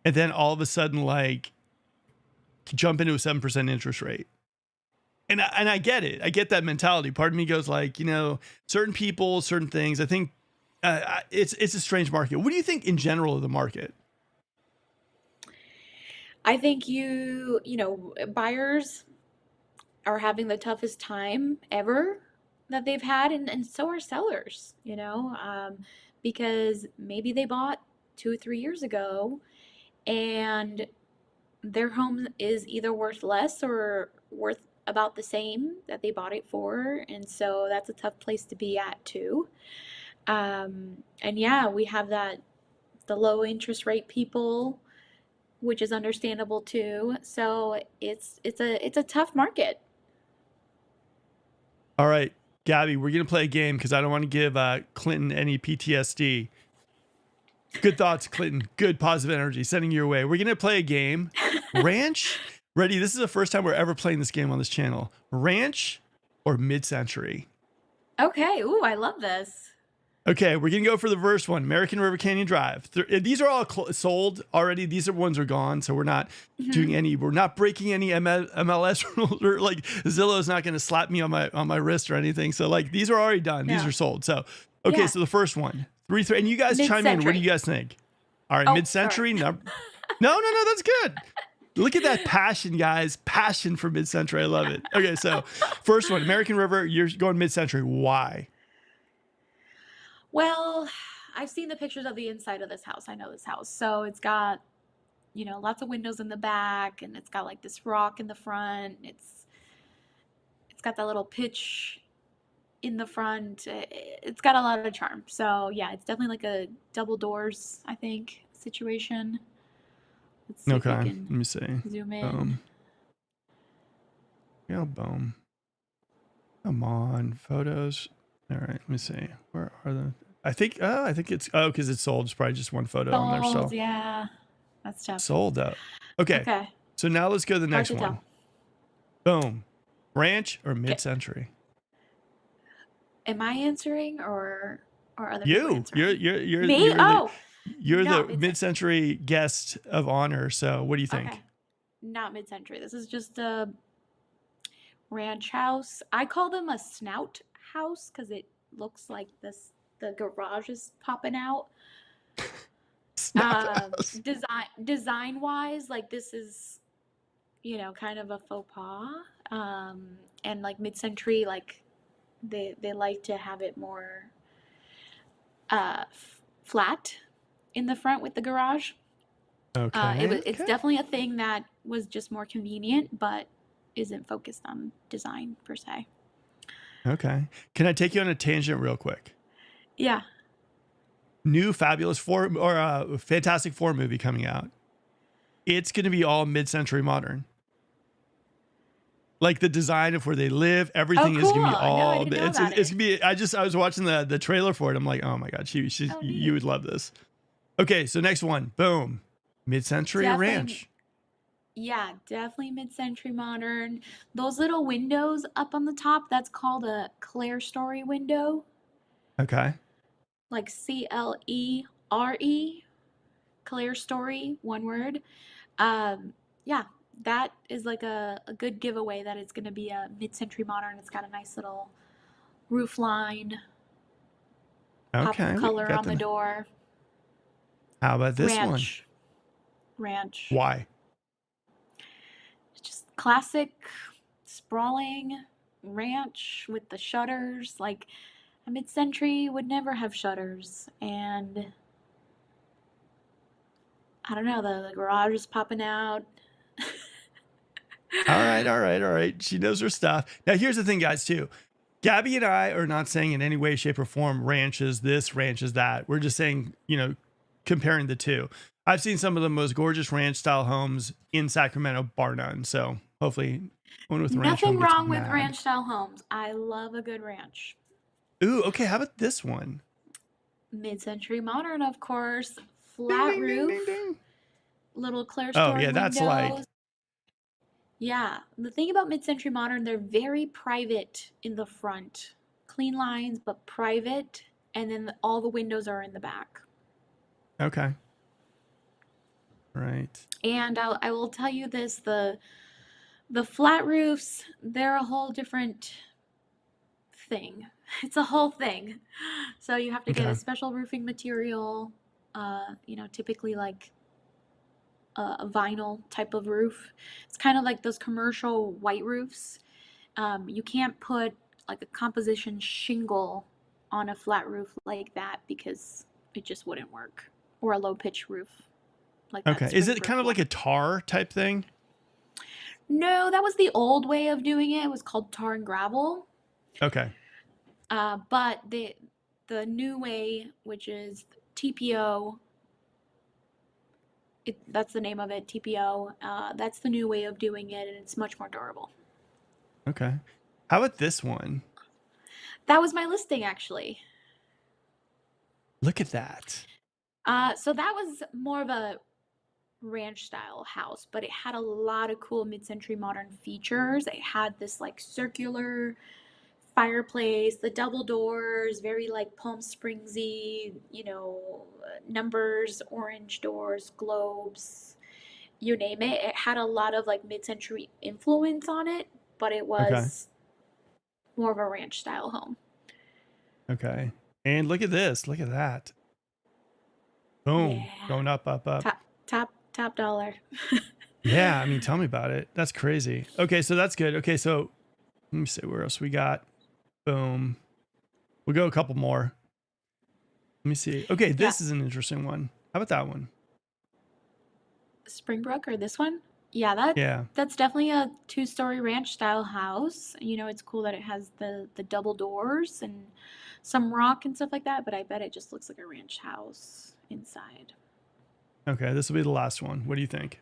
And then all of a sudden, like, jump into a 7% interest rate. And I get it. I get that mentality. Part of me goes like, certain people, certain things. I think it's a strange market. What do you think in general of the market? I think buyers are having the toughest time ever that they've had, and so are sellers, because maybe they bought 2 or 3 years ago, and their home is either worth less or worth about the same that they bought it for. And so that's a tough place to be at too. And yeah, we have the low interest rate people, which is understandable too. So it's a tough market. All right, Gabby, we're going to play a game because I don't want to give Clinton any PTSD. Good thoughts, Clinton. Good positive energy sending your way. We're going to play a game. Ranch. Ready? This is the first time we're ever playing this game on this channel. Ranch or mid-century? Okay. Ooh, I love this. Okay, we're going to go for the first one, American River Canyon Drive. These are all sold already. These ones are gone, so we're not doing any, we're not breaking any MLS rules, or like Zillow's not going to slap me on my wrist or anything. So like, these are already done. No. These are sold. So, okay, Yeah. So the first one, 3, and you guys chime in. What do you guys think? All right, mid-century. No, that's good. Look at that passion, guys. Passion for mid-century. I love it. Okay, so first one, American River, you're going mid-century. Why? Well, I've seen the pictures of the inside of this house. I know this house. So it's got, lots of windows in the back, and it's got like this rock in the front. It's got that little pitch in the front. It's got a lot of charm. So yeah, it's definitely like a double doors, I think, situation. Let's see if we Okay, can let me see. zoom in. Yeah, boom. Come on, photos. All right, let me see. Where are the? I think it's because it's sold. It's probably just one photo on there. So Yeah, that's tough. sold out. Okay. So now let's go to the next one. Boom. Ranch or mid-century? Am I answering or other people answering? You're Me? you're not the mid-century guest of honor. So what do you think? Okay. Not mid-century. This is just a ranch house. I call them a snout house because it looks like the garage is popping out. Design wise, like this is, kind of a faux pas. And like mid-century, like they like to have it more flat in the front with the garage. Okay. It's definitely a thing that was just more convenient, but isn't focused on design per se. Okay. Can I take you on a tangent real quick? Yeah. New Fabulous Four or Fantastic Four movie coming out. It's going to be all mid-century modern. Like the design of where they live, everything is going to be all. It's going to be. I was watching the trailer for it. I'm like, oh my god, you would love this. Okay, so next one, boom, mid-century ranch. Yeah, definitely mid-century modern. Those little windows up on the top, that's called a clerestory window, Okay. like Clere, clerestory, one word. Um, yeah, that is like a good giveaway that it's going to be a mid-century modern. It's got a nice little roof line, pop of Okay. We color got on the the. door. How about this one? Ranch, ranch. Why? Just classic sprawling ranch with the shutters. Like a mid-century would never have shutters, and I don't know, the garage is popping out. All right. All right. All right. She knows her stuff. Now, here's the thing, guys, too. Gabby and I are not saying in any way, shape, or form ranch is this, ranch is that. We're just saying, comparing the two. I've seen some of the most gorgeous ranch style homes in Sacramento, bar none. So hopefully, one with a ranch home Nothing gets wrong with mad. ranch style homes. I love a good ranch. Ooh, okay. How about this one? Mid-century modern, of course. Ding, Flat ding, ding, ding, roof, ding. little Oh, clerestory yeah. That's like, windows. Yeah, the thing about mid-century modern, they're very private in the front. Clean lines, but private, and then all the windows are in the back. okay. Right. And I will tell you this, the flat roofs, they're a whole different thing. It's a whole thing. So you have to get Okay. a special roofing material, typically like a vinyl type of roof. It's kind of like those commercial white roofs. You can't put like a composition shingle on a flat roof like that because it just wouldn't work. Or a low pitch roof like that Okay. Is spring it kind brick of like one. a tar type thing? No, that was the old way of doing it. It was called tar and gravel. Okay. But the new way, which is TPO, that's the name of it, TPO. That's the new way of doing it, and it's much more durable. Okay. How about this one? That was my listing, actually. Look at that. So that was more of a ranch style house, but it had a lot of cool mid-century modern features. It had this like circular fireplace, the double doors, very like Palm Springsy, numbers, orange doors, globes, you name it. It had a lot of like mid-century influence on it, but it Okay. was more of a ranch style home. Okay. And look at this. Look at that. Boom. Yeah. Going up, up, up. Top dollar. Yeah. I mean, tell me about it. That's crazy. Okay. So that's good. Okay. So let me see where else we got. Boom. We'll go a couple more. Let me see. Okay. Yeah. This is an interesting one. How about that one? Springbrook or this one? Yeah, that Yeah. that's definitely a two-story ranch style house. It's cool that it has the double doors and some rock and stuff like that, but I bet it just looks like a ranch house inside. Okay. This will be the last one. What do you think?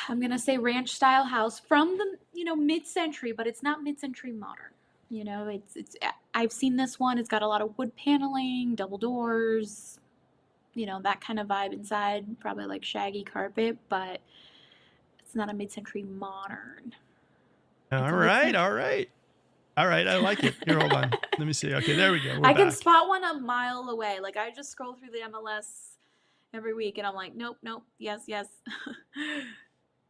I'm gonna say ranch style house from the, mid-century, but it's not mid-century modern. I've seen this one. It's got a lot of wood paneling, double doors, that kind of vibe inside, probably like shaggy carpet, but it's not a mid-century modern. It's All a right. mid-century. All right. All right. I like it. Here, hold on. Let me see. Okay. There we go. We're I can back. spot one a mile away. Like I just scroll through the MLS every week and I'm like, nope, nope, yes, yes.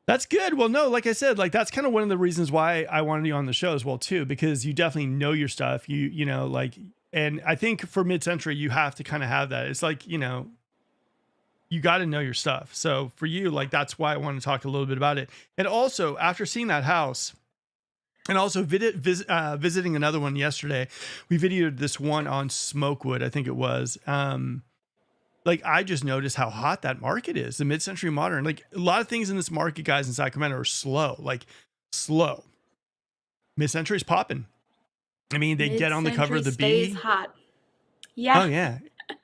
That's good. Well, no, like I said, like that's kind of one of the reasons why I wanted you on the show as well too, because you definitely know your stuff. Like, and I think for mid-century, you have to kind of have that. It's like, you got to know your stuff. So for you, like, that's why I want to talk a little bit about it. And also after seeing that house and also visiting another one yesterday, we videoed this one on Smokewood, I think it was, like I just noticed how hot that market is, the mid-century modern. Like a lot of things in this market, guys, in Sacramento are slow, like slow. Mid-century's popping. I mean, they get on the cover Mid-century of the stays Bee. hot. Oh Yeah. yeah,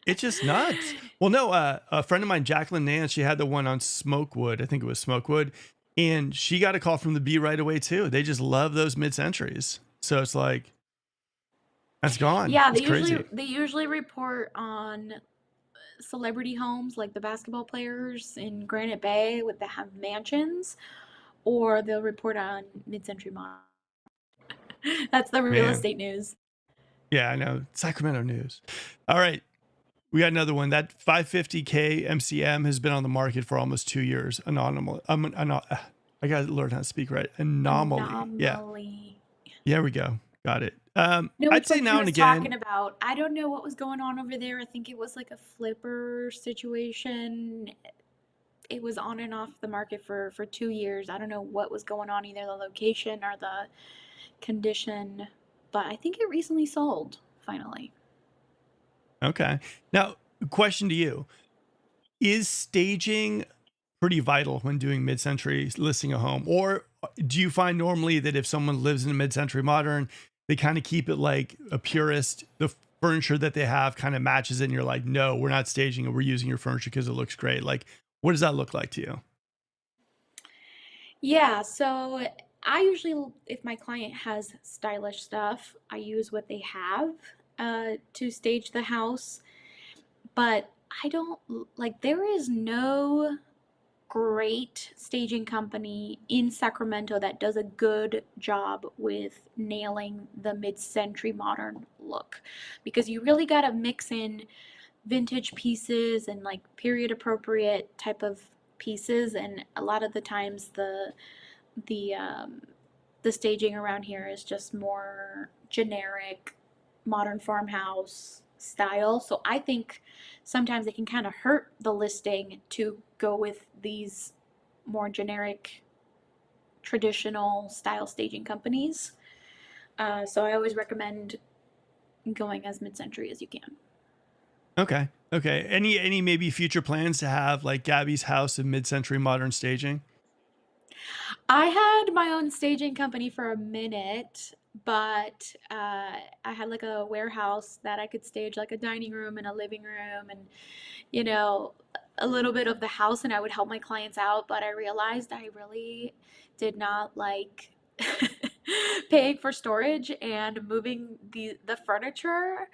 it's just nuts. Well, no, a friend of mine, Jacqueline Nance, she had the one on Smokewood. I think it was Smokewood, and she got a call from the Bee right away too. They just love those mid-centuries. So it's like that's gone. Yeah, It's crazy. they usually report on celebrity homes like the basketball players in Granite Bay with that have mansions, or they'll report on mid-century modern. That's the real Man. estate news. Yeah, I know. Sacramento news. All right. We got another one. That 550K MCM has been on the market for almost 2 years. Anomaly. I got to learn how to speak right. Anomaly. Yeah. Anomaly. There we go. Got it. Know I'd which say one she now and was again. talking about. I don't know what was going on over there. I think it was like a flipper situation. It was on and off the market for 2 years. I don't know what was going on, either the location or the condition, but I think it recently sold finally. Okay. Now, question to you. Is staging pretty vital when doing mid-century listing a home, or do you find normally that if someone lives in a mid-century modern, they kind of keep it like a purist, the furniture that they have kind of matches it, and you're like, no, we're not staging it, we're using your furniture because it looks great? Like, what does that look like to you? Yeah, so I usually, if my client has stylish stuff, I use what they have to stage the house. But I don't like, there is no great staging company in Sacramento that does a good job with nailing the mid-century modern look, because you really got to mix in vintage pieces and like period appropriate type of pieces, and a lot of the times the um the staging around here is just more generic modern farmhouse style. So I think sometimes it can kind of hurt the listing to go with these more generic traditional style staging companies. So I always recommend going as mid-century as you can. Okay. Okay. Any maybe future plans to have like Gabby's house in mid-century modern staging? I had my own staging company for a minute, but I had like a warehouse that I could stage like a dining room and a living room and, you know, a little bit of the house, and I would help my clients out. But I realized I really did not like paying for storage and moving the furniture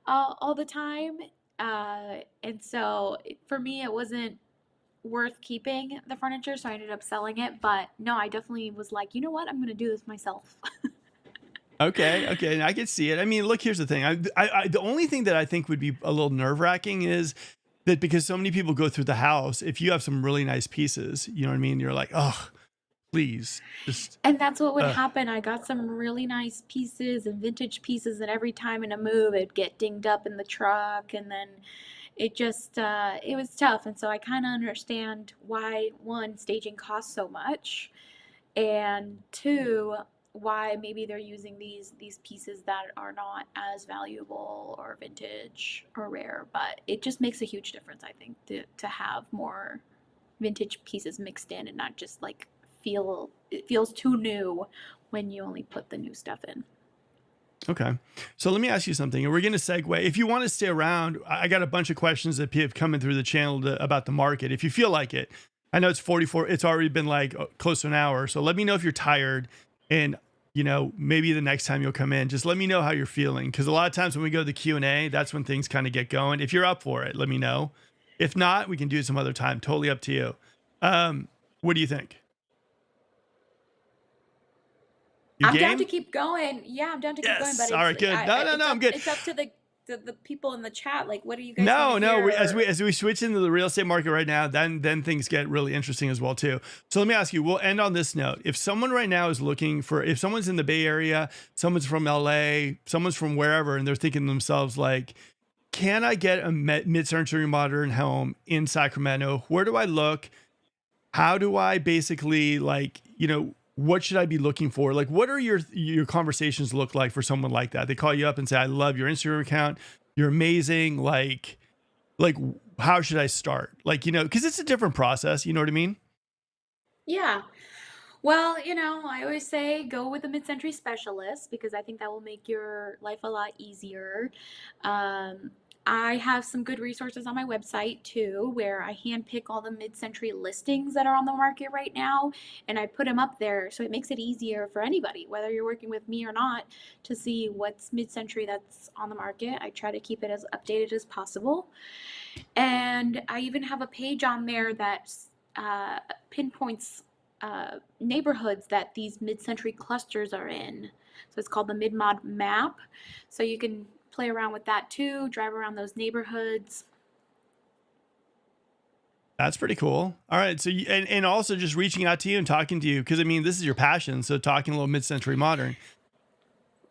all the time. And so for me, it wasn't worth keeping the furniture, so I ended up selling it. But no, I definitely was like, you know what? I'm going to do this myself. Okay, okay, and I can see it. I mean, look, here's the thing. The only thing that I think would be a little nerve wracking is that because so many people go through the house, if you have some really nice pieces, you know what I mean? You're like, oh, please, just, And that's what would uh, happen. I got some really nice pieces and vintage pieces, and every time in a move, it'd get dinged up in the truck, and then it just it was tough. And so I kind of understand why, one, staging costs so much, and two, why maybe they're using these pieces that are not as valuable or vintage or rare. But it just makes a huge difference, I think, to have more vintage pieces mixed in, and not just like feel it feels too new when you only put the new stuff in. okay. So let me ask you something, and we're going to segue. If you want to stay around, I got a bunch of questions that have come in through the channel about the market. If you feel like it, I know it's 44. It's already been like close to an hour. So let me know if you're tired, and maybe the next time you'll come in, just let me know how you're feeling. Because a lot of times when we go to the Q&A, that's when things kind of get going. If you're up for it, let me know. If not, we can do it some other time. Totally up to you. Um, what do you think? You I'm down to game? keep going. Yeah, I'm down to keep going, but Yes. All right. Good. No, no, no. I'm good. it's up to the people in the chat. Like, what do you guys want No, to no. hear? As we switch into the real estate market right now, then things get really interesting as well too. So let me ask you. We'll end on this note. If someone right now is looking for, if someone's in the Bay Area, someone's from LA, someone's from wherever, and they're thinking to themselves like, can I get a mid-century modern home in Sacramento? Where do I look? How do I basically like, what should I be looking for? Like, what are your conversations look like for someone like that? They call you up and say, I love your Instagram account. You're amazing. Like how should I start? Like, because it's a different process. You know what I mean? Yeah. Well, I always say go with a mid-century specialist, because I think that will make your life a lot easier. Um, I have some good resources on my website too, where I handpick all the mid-century listings that are on the market right now, and I put them up there, so it makes it easier for anybody, whether you're working with me or not, to see what's mid-century that's on the market. I try to keep it as updated as possible. And I even have a page on there that pinpoints neighborhoods that these mid-century clusters are in. So it's called the Mid-Mod Map. So you can play around with that too, drive around those neighborhoods. That's pretty cool. All right. So, and also just reaching out to you and talking to you, because I mean, this is your passion. So, talking a little mid-century modern.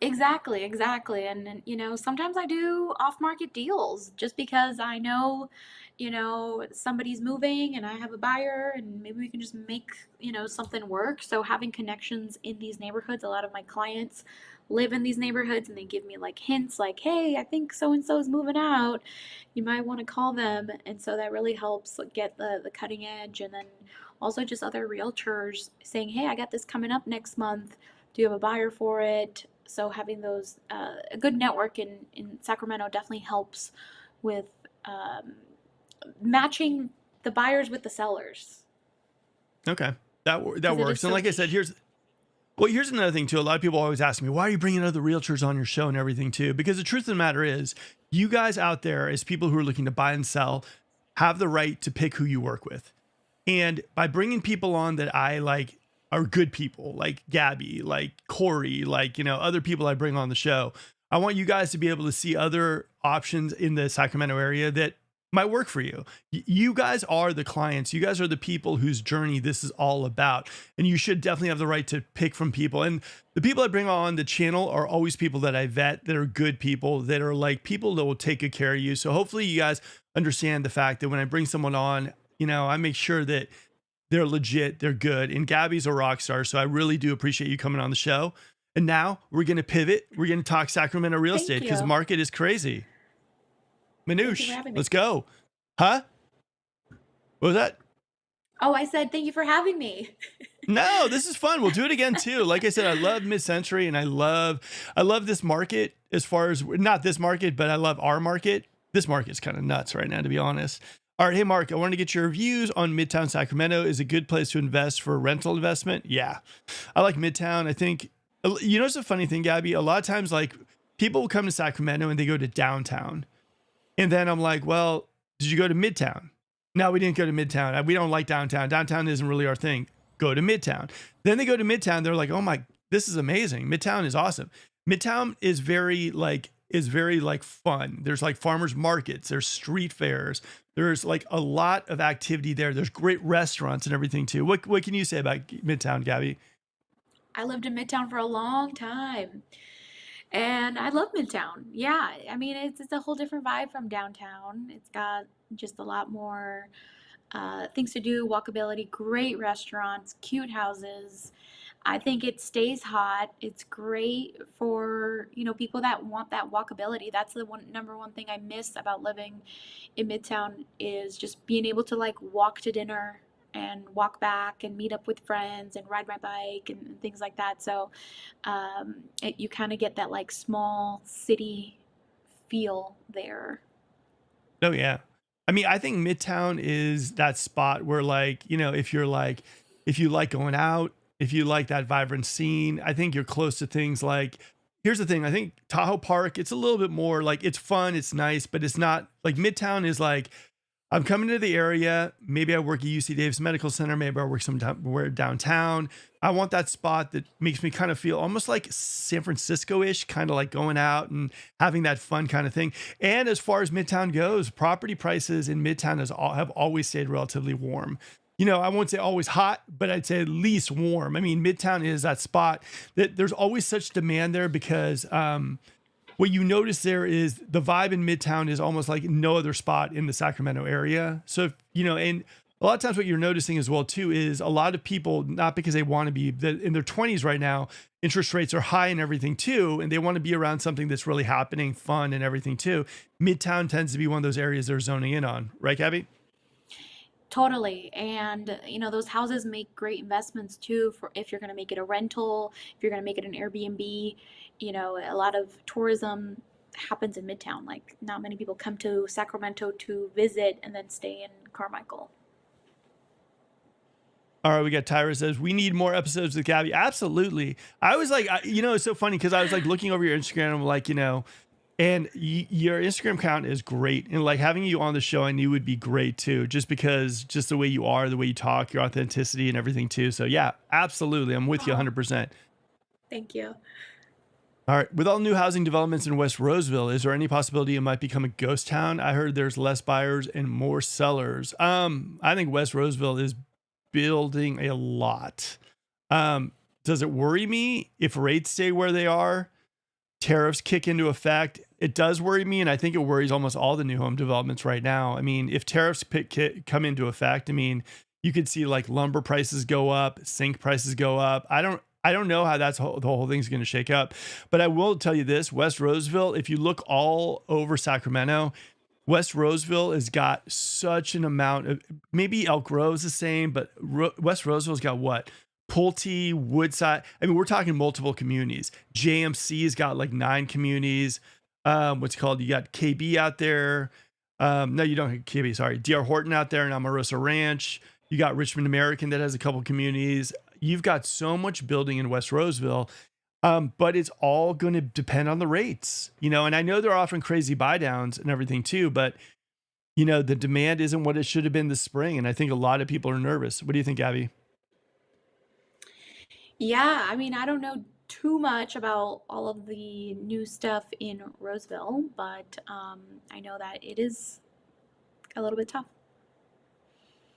Exactly, exactly. And you know, sometimes I do off-market deals just because I know, you know, somebody's moving and I have a buyer and maybe we can just make, you know, something work. So having connections in these neighborhoods, a lot of my clients live in these neighborhoods and they give me like hints like, "Hey, I think so and so is moving out. You might want to call them." And so that really helps like, get the cutting edge. And then also just other realtors saying, "Hey, I got this coming up next month. Do you have a buyer for it?" So having those a good network in Sacramento definitely helps with um, matching the buyers with the sellers Okay. That because it is works. And so like I said, niche. here's another thing too. A lot of people always ask me, why are you bringing other realtors on your show and everything too? Because the truth of the matter is, you guys out there as people who are looking to buy and sell have the right to pick who you work with. And by bringing people on that I like are good people, like Gabby, like Corey, like, other people I bring on the show, I want you guys to be able to see other options in the Sacramento area that might work for you. You guys are the clients. You guys are the people whose journey this is all about. And you should definitely have the right to pick from people. And the people I bring on the channel are always people that I vet, that are good people, that are like people that will take good care of you. So hopefully you guys understand the fact that when I bring someone on, I make sure that they're legit, they're good. And Gabby's a rock star. So I really do appreciate you coming on the show. And now we're going to pivot. We're going to talk Sacramento real Thank estate because the you. market is crazy. Thank you for Manoush, having me. let's go. Huh? What was that? Oh, I said thank you for having me. No, this is fun. We'll do it again too. Like I said, I love mid-century and I love this market as far as not this market, but I love our market. This market's kind of nuts right now, to be honest. All right. Hey, Mark, I wanted to get your views on Midtown Sacramento. Is a good place to invest for rental investment? Yeah. I like Midtown. I think, it's a funny thing, Gabby. A lot of times, like people will come to Sacramento and they go to downtown. And then I'm like, well, did you go to Midtown? No, we didn't go to Midtown. We don't like downtown. Downtown isn't really our thing. Go to Midtown. Then they go to Midtown. They're like, oh my, this is amazing. Midtown is awesome. Midtown is very like fun. There's like farmers markets. There's street fairs. There's like a lot of activity there. There's great restaurants and everything too. What can you say about Midtown, Gabby? I lived in Midtown for a long time. And I love Midtown. Yeah, I mean it's a whole different vibe from downtown. It's got just a lot more things to do, walkability, great restaurants, cute houses. I think it stays hot. It's great for, you know, people that want that walkability. That's the number one thing I miss about living in Midtown is just being able to like walk to dinner and walk back and meet up with friends and ride my bike and things like that. So you kind of get that like small city feel there. Oh yeah. I mean, I think Midtown is that spot where like, if you like going out, if you like that vibrant scene, I think you're close to things like here's the thing. I think Tahoe Park, it's a little bit more like it's fun, it's nice, but it's not like Midtown is like I'm coming to the area. Maybe I work at UC Davis Medical Center. Maybe I work somewhere downtown. I want that spot that makes me kind of feel almost like San Francisco-ish, kind of like going out and having that fun kind of thing. And as far as Midtown goes, property prices in Midtown have always stayed relatively warm. I won't say always hot, but I'd say at least warm. I mean, Midtown is that spot that there's always such demand there because what you notice there is the vibe in Midtown is almost like no other spot in the Sacramento area. So, and a lot of times what you're noticing as well too is a lot of people, not because they want to be in their 20s right now, interest rates are high and everything too, and they want to be around something that's really happening, fun and everything too. Midtown tends to be one of those areas they're zoning in on, right, Gabby? Totally. And you know, those houses make great investments too for if you're going to make it a rental, if you're going to make it an Airbnb, you know, a lot of tourism happens in Midtown. Like not many people come to Sacramento to visit and then stay in Carmichael. All right, we got Tyra says we need more episodes with Gabby. Absolutely. I was like, it's so funny because I was like looking over your Instagram. And I'm like, And your Instagram account is great. And like having you on the show, I knew would be great too, just because just the way you are, the way you talk, your authenticity and everything too. So yeah, absolutely. I'm with you Oh, 100%. thank you. All right. With all new housing developments in West Roseville, is there any possibility it might become a ghost town? I heard there's less buyers and more sellers. I think West Roseville is building a lot. Does it worry me if rates stay where they are? Tariffs kick into effect. It does worry me, and I think it worries almost all the new home developments right now. I mean, if tariffs come into effect, I mean, you could see like lumber prices go up, sink prices go up. I don't know how the whole thing's going to shake up, but I will tell you this: West Roseville. If you look all over Sacramento, West Roseville has got such an amount of, maybe Elk Grove's the same, but West Roseville's got what? Pulte, Woodside. I mean, we're talking multiple communities. JMC's got like 9 communities. What's it called? You got KB out there. No, you don't have KB, sorry. DR Horton out there in Omarosa Ranch. You got Richmond American that has a couple communities. You've got so much building in West Roseville. But it's all going to depend on the rates, you know, and I know they're offering crazy buy downs and everything too, but you know, the demand isn't what it should have been this spring. And I think a lot of people are nervous. What do you think, Abby? Yeah, I mean, I don't know too much about all of the new stuff in Roseville, but I know that it is a little bit tough.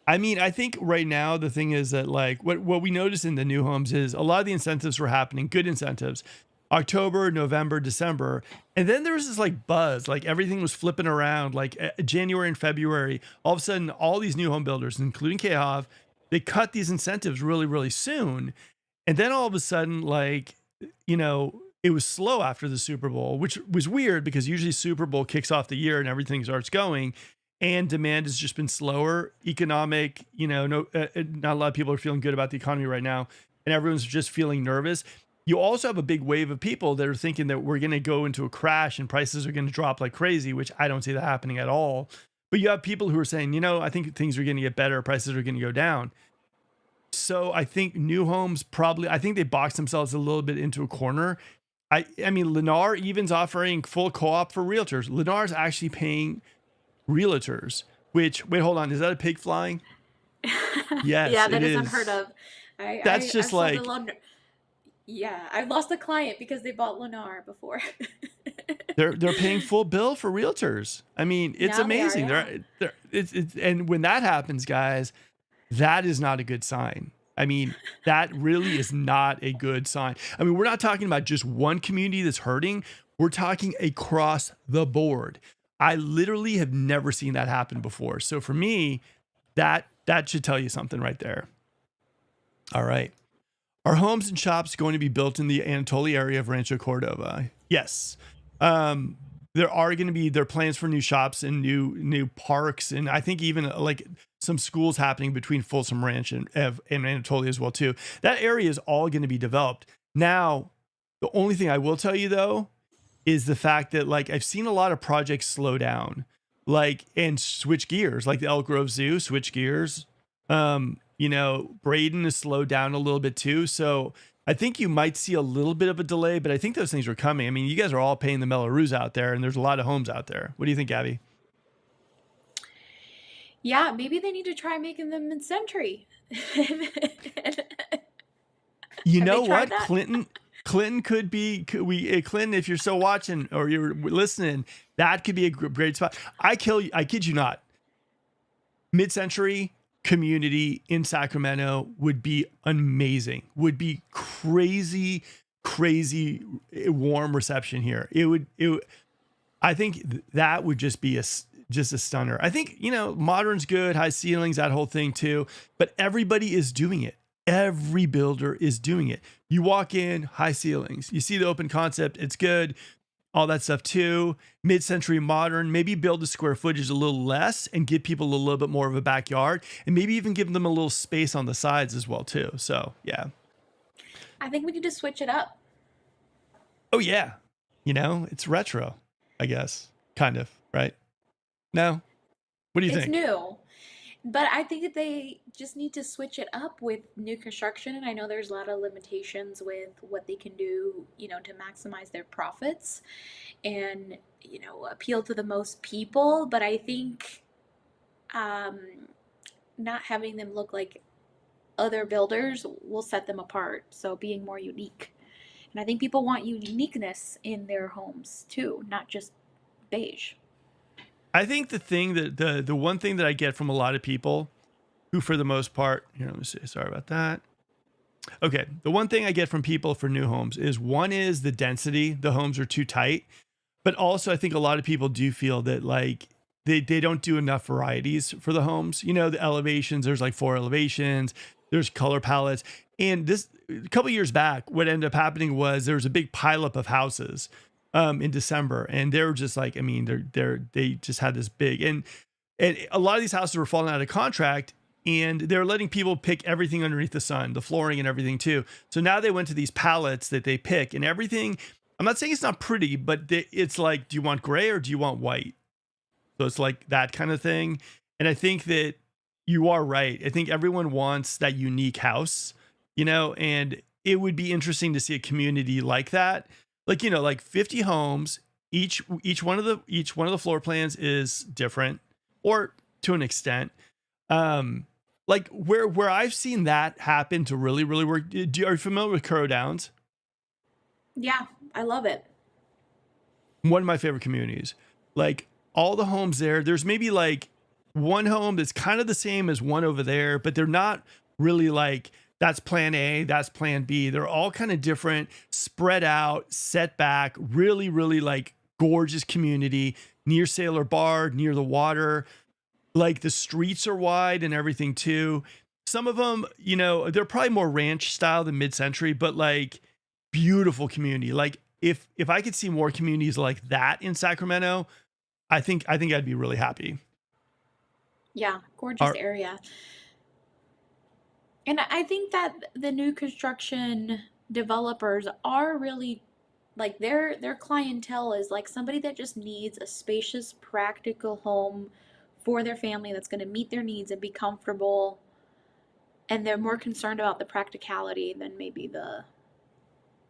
I mean, I think right now the thing is that like what we notice in the new homes is a lot of the incentives were happening, good incentives, October, November, December, and then there was this like buzz, like everything was flipping around, like January and February. All of a sudden, all these new home builders, including KHOV, they cut these incentives really, really soon, and then all of a sudden, like you know, it was slow after the Super Bowl, which was weird because usually Super Bowl kicks off the year and everything starts going and demand has just been slower. Economic, you know, not a lot of people are feeling good about the economy right now, and everyone's just feeling nervous. You also have a big wave of people that are thinking that we're going to go into a crash and prices are going to drop like crazy, which I don't see that happening at all. But you have people who are saying, you know, I think things are going to get better, prices are going to go down. So I think new homes probably, I think they box themselves a little bit into a corner. I mean, Lennar even's offering full co-op for realtors. Lennar's actually paying realtors, which, wait, hold on, is that a pig flying? Yes, Yeah, it that is is. unheard of. That's I've just sold a like loan. Yeah, I've lost a client because they bought Lennar before. they're paying full bill for realtors. I mean, it's Now they are, amazing. yeah. It's and when that happens, guys, that is not a good sign. I mean, that really is not a good sign. I mean, we're not talking about just one community that's hurting. We're talking across the board. I literally have never seen that happen before. So for me, that should tell you something right there. All right. Are homes and shops going to be built in the Anatolia area of Rancho Cordova? Yes. Um, there are going to be there are plans for new shops and new parks, and I think even like some schools happening between Folsom Ranch and Anatolia as well too. That area is all going to be developed. Now, the only thing I will tell you though is the fact that like I've seen a lot of projects slow down, like and switch gears, like the Elk Grove Zoo, switch gears. You know, Braden is slowed down a little bit too. So I think you might see a little bit of a delay, but I think those things are coming. I mean, you guys are all paying the Melloroos out there, and there's a lot of homes out there. What do you think, Abby? Yeah, maybe they need to try making them mid-century. You Have they know tried what, that? Clinton Clinton, if you're still watching or you're listening, that could be a great spot. I kid you not. Mid-century community in Sacramento would be amazing. Would be crazy warm reception here. I think that would just be just a stunner. I think, you know, modern's good, high ceilings, that whole thing too, but everybody is doing it. Every builder is doing it. You walk in, high ceilings. You see the open concept, it's good. All that stuff too. Mid-century modern, maybe build the square footage a little less and give people a little bit more of a backyard and maybe even give them a little space on the sides as well too. So yeah. I think we need to switch it up. Oh yeah. You know, it's retro, I guess. Kind of, right? No? What do you It's think? new. But I think that they just need to switch it up with new construction. And I know there's a lot of limitations with what they can do, to maximize their profits and, appeal to the most people. But I think um, not having them look like other builders will set them apart. So being more unique. And I think people want uniqueness in their homes too, not just beige. I think the thing that the one thing that I get from a lot of people who, for the most part, here, let me see, sorry about that. Okay, the one thing I get from people for new homes is one is the density. The homes are too tight, but also I think a lot of people do feel that like they don't do enough varieties for the homes. The elevations, there's like 4 elevations, there's color palettes. And this a couple years back, what ended up happening was there was a big pileup of houses in December, and they were just like, I mean, they just had this big, and a lot of these houses were falling out of contract, and they're letting people pick everything underneath the sun, the flooring and everything too. So now they went to these palettes that they pick, and everything. I'm not saying it's not pretty, but it's like, do you want gray or do you want white? So it's like that kind of thing. And I think that you are right. I think everyone wants that unique house, and it would be interesting to see a community like that. Like, like 50 homes, each one of the floor plans is different, or to an extent. Like where I've seen that happen to really, really work. Are you familiar with Currow Downs? Yeah, I love it. One of my favorite communities. Like all the homes there, there's maybe like one home that's kind of the same as one over there, but they're not really like that's plan A, that's plan B. They're all kind of different, spread out, set back, really, really like gorgeous community near Sailor Bar, near the water. Like the streets are wide and everything too. Some of them, they're probably more ranch style than mid-century, but like beautiful community. Like if I could see more communities like that in Sacramento, I think I'd be really happy. Yeah, gorgeous Are, area. And I think that the new construction developers are really like their clientele is like somebody that just needs a spacious, practical home for their family that's going to meet their needs and be comfortable. And they're more concerned about the practicality than maybe the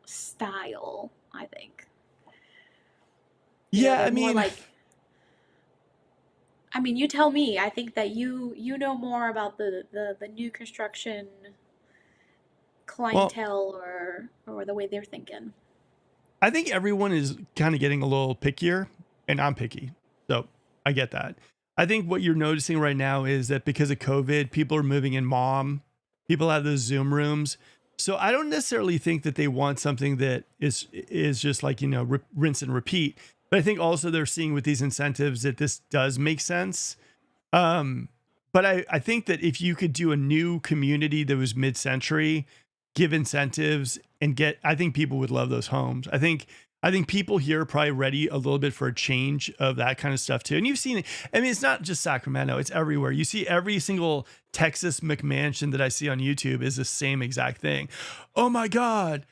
style, I think. yeah, They're I more mean, like, I mean, you tell me. I think that you know more about the new construction well, clientele or the way they're thinking. I think everyone is kind of getting a little pickier, and I'm picky. So I get that. I think what you're noticing right now is that because of COVID, people are moving in people have those Zoom rooms. So I don't necessarily think that they want something that is just like, rinse and repeat. But I think also they're seeing with these incentives that this does make sense. Um, but I think that if you could do a new community that was mid-century, give incentives and I think people would love those homes. I think people here are probably ready a little bit for a change of that kind of stuff too. And you've seen it. I mean, it's not just Sacramento, it's everywhere. You see every single Texas McMansion that I see on YouTube is the same exact thing. Oh my God,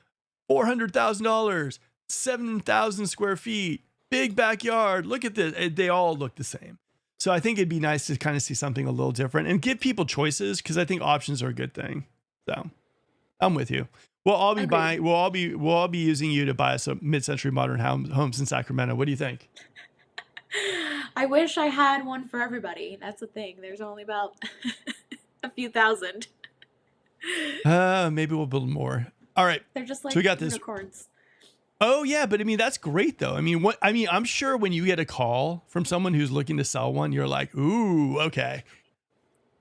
$400,000, 7,000 square feet, big backyard. Look at this. They all look the same. So I think it'd be nice to kind of see something a little different and give people choices, because I think options are a good thing. So I'm with you. We'll all be Agreed. buying. We'll all be using you to buy us some mid-century modern homes in Sacramento. What do you think? I wish I had one for everybody. That's the thing. There's only about a few thousand. Maybe we'll build more. All right. They're just So we like got this. unicorns. Oh yeah, but I mean that's great though. I mean, I'm sure when you get a call from someone who's looking to sell one, you're like, ooh, okay.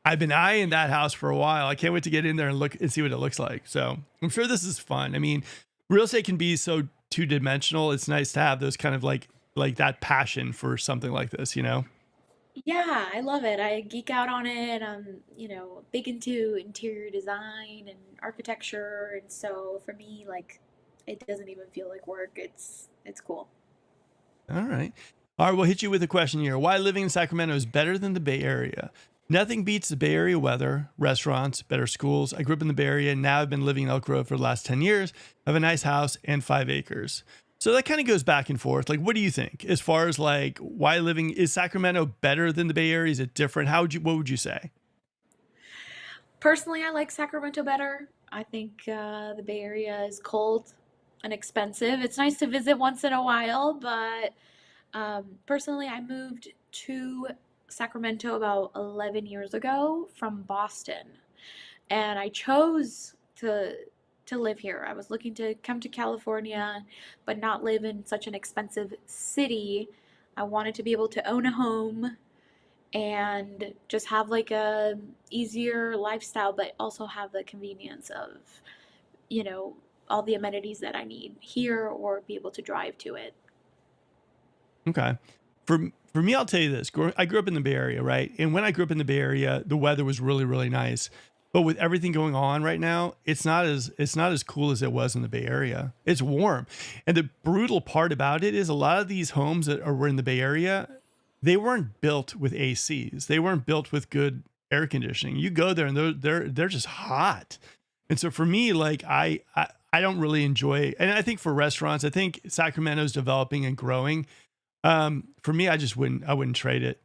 I've been eyeing that house for a while. I can't wait to get in there and look and see what it looks like. So I'm sure this is fun. I mean, real estate can be so two-dimensional. It's nice to have those kind of like that passion for something like this. Yeah, I love it. I geek out on it. I'm, big into interior design and architecture, and so for me, like, it doesn't even feel like work. It's cool. All right. All right, we'll hit you with a question here. Why living in Sacramento is better than the Bay Area? Nothing beats the Bay Area weather, restaurants, better schools. I grew up in the Bay Area, and now I've been living in Elk Grove for the last 10 years. I have a nice house and 5 acres. So that kind of goes back and forth. Like, what do you think as far as like why living is Sacramento better than the Bay Area? Is it different? What would you say? Personally, I like Sacramento better. I think the Bay Area is cold and expensive. It's nice to visit once in a while, but personally, I moved to Sacramento about 11 years ago from Boston, and I chose to live here. I was looking to come to California, but not live in such an expensive city. I wanted to be able to own a home and just have like a easier lifestyle, but also have the convenience of, you know, all the amenities that I need here or be able to drive to it. Okay. For me, I'll tell you this. I grew up in the Bay Area, right? And when I grew up in the Bay Area, the weather was really, really nice. But with everything going on right now, it's not as cool as it was in the Bay Area. It's warm. And the brutal part about it is a lot of these homes that were in the Bay Area, they weren't built with ACs. They weren't built with good air conditioning. You go there and they're just hot. And so for me, like I don't really enjoy, and I think for restaurants, I think Sacramento's developing and growing. For me, I wouldn't trade it.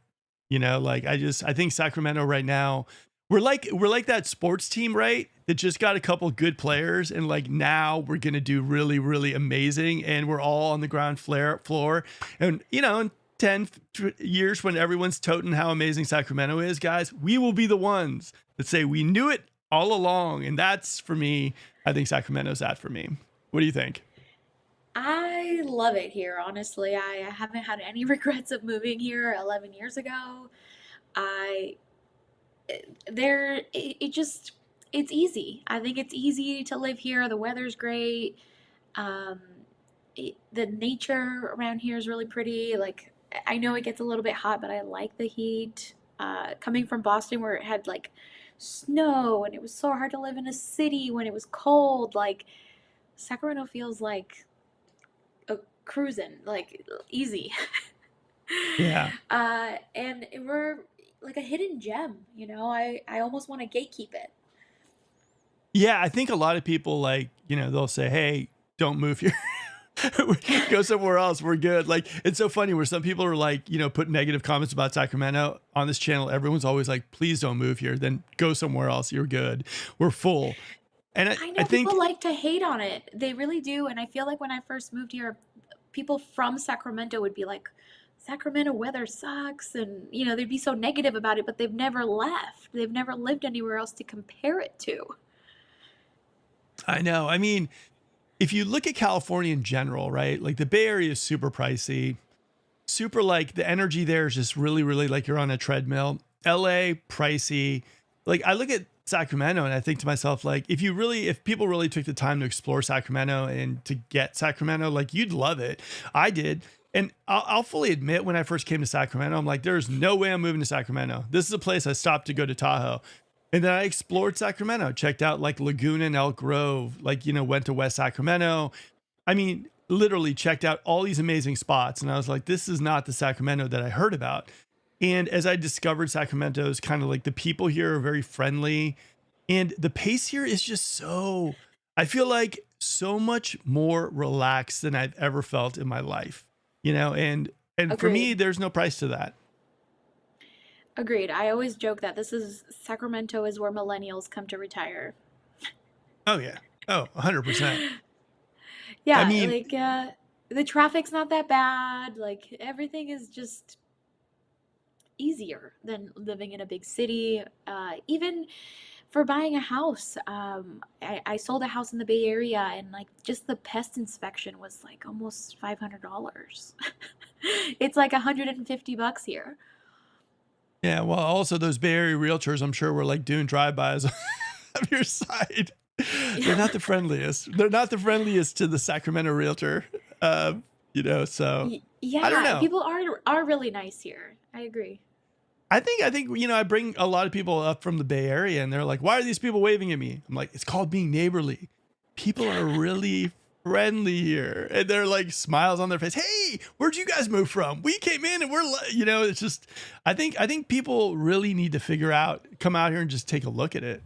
Like I think Sacramento right now, we're like that sports team, right? That just got a couple good players, and like now we're gonna do really, really amazing, and we're all on the ground floor. And in 10 years when everyone's toting how amazing Sacramento is, guys, we will be the ones that say we knew it all along. And that's for me, I think Sacramento's that for me. What do you think? I love it here, honestly. I haven't had any regrets of moving here 11 years ago. I it just it's easy. I think it's easy to live here. The weather's great. Um, the nature around here is really pretty. Like I know it gets a little bit hot, but I like the heat. Coming from Boston, where it had like snow and it was so hard to live in a city when it was cold, like Sacramento feels like a cruising, like easy. Yeah. And we're like a hidden gem, you know. I almost want to gatekeep it. Yeah, I think a lot of people like, they'll say, "Hey, don't move here. Go somewhere else. We're good." Like it's so funny where some people are like, put negative comments about Sacramento on this channel. Everyone's always like, "Please don't move here. Then go somewhere else. You're good. We're full." And I, I I know people think like to hate on it. They really do. And I feel like when I first moved here, people from Sacramento would be like, Sacramento weather sucks. And, they'd be so negative about it, but they've never left. They've never lived anywhere else to compare it to. I know. I mean, if you look at California in general, right? Like the Bay Area is super pricey, super like the energy there is just really, really like you're on a treadmill. LA, pricey. Like I look at Sacramento and I think to myself, like, if people really took the time to explore Sacramento and to get Sacramento, like you'd love it. I did. And I'll fully admit when I first came to Sacramento, I'm like, there's no way I'm moving to Sacramento. This is a place I stopped to go to Tahoe. And then I explored Sacramento, checked out like Laguna and Elk Grove, like, went to West Sacramento. I mean, literally checked out all these amazing spots. And I was like, this is not the Sacramento that I heard about. And as I discovered Sacramento's kind of like the people here are very friendly and the pace here is just I feel like so much more relaxed than I've ever felt in my life, and for me, Agreed. there's no price to that. Agreed. I always joke that Sacramento is where millennials come to retire. Oh yeah. Oh, 100%. I Yeah, mean, like the traffic's not that bad. Like everything is just easier than living in a big city. Even for buying a house, I sold a house in the Bay Area, and like just the pest inspection was like almost $500. It's like $150 here. yeah, well, also those Bay Area realtors, I'm sure were like doing drive-bys of your side. They're not the friendliest. They're not the friendliest to the Sacramento realtor. So I don't Yeah, know. people are really nice here. I agree. I think I bring a lot of people up from the Bay Area and they're like, "Why are these people waving at me?" I'm like, "It's called being neighborly. People are really friendly here." And they're like smiles on their face. "Hey, where'd you guys move from? We came in and it's just I think people really need to come out here and just take a look at it.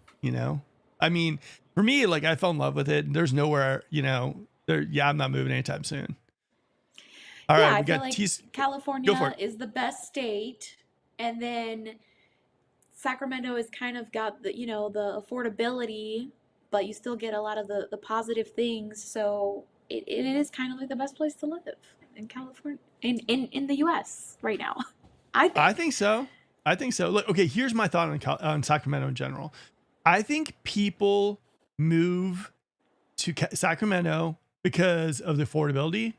I mean, for me, like I fell in love with it and there's nowhere, I'm not moving anytime soon. All Yeah, right, I we feel got like T. Go for California it. is the best state, and then Sacramento has kind of got the, the affordability, but you still get a lot of the positive things. So it is kind of like the best place to live in California, in the US right now, I I think. think so. I think so. Look, okay, here's my thought on Sacramento in general. I think people move to Sacramento because of the affordability,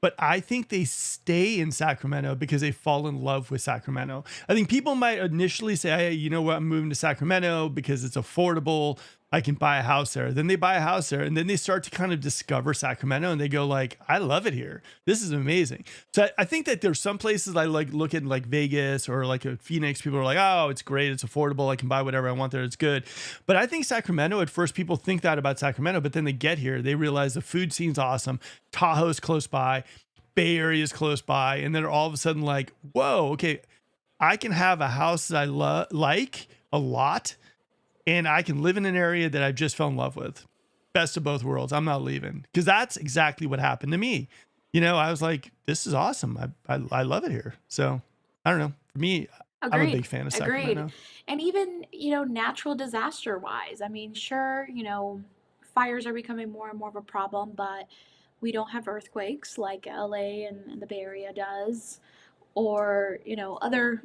but I think they stay in Sacramento because they fall in love with Sacramento. I think people might initially say, hey, you know what, I'm moving to Sacramento because it's affordable. I can buy a house there. Then they buy a house there and then they start to kind of discover Sacramento and they go like, I love it here. This is amazing. So I think that there's some places I like look at like Vegas or like a Phoenix. People are like, oh, it's great. It's affordable. I can buy whatever I want there. It's good. But I think Sacramento, at first people think that about Sacramento, but then they get here, they realize the food scene's awesome. Tahoe's close by. Bay Area is close by, and then all of a sudden like, whoa, okay, I can have a house that I like a lot, and I can live in an area that I just fell in love with. Best of both worlds. I'm not leaving, because that's exactly what happened to me. I was like, this is awesome. I love it here. So I don't know. For me, I'm a big Agreed. fan of Agreed. Sacramento. And even, natural disaster wise, I mean, sure, fires are becoming more and more of a problem, but we don't have earthquakes like LA and the Bay Area does, or, other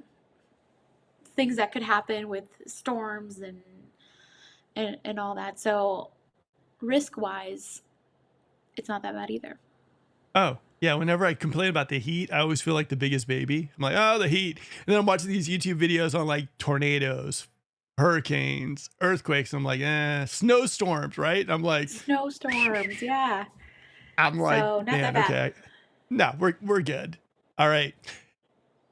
things that could happen with storms and all that. So risk wise, it's not that bad either. Oh, yeah. Whenever I complain about the heat, I always feel like the biggest baby. I'm like, oh, the heat. And then I'm watching these YouTube videos on like tornadoes, hurricanes, earthquakes. I'm like, snowstorms, right? Snowstorms, yeah. I'm like, So not that man, bad. okay. No, we're good. All right.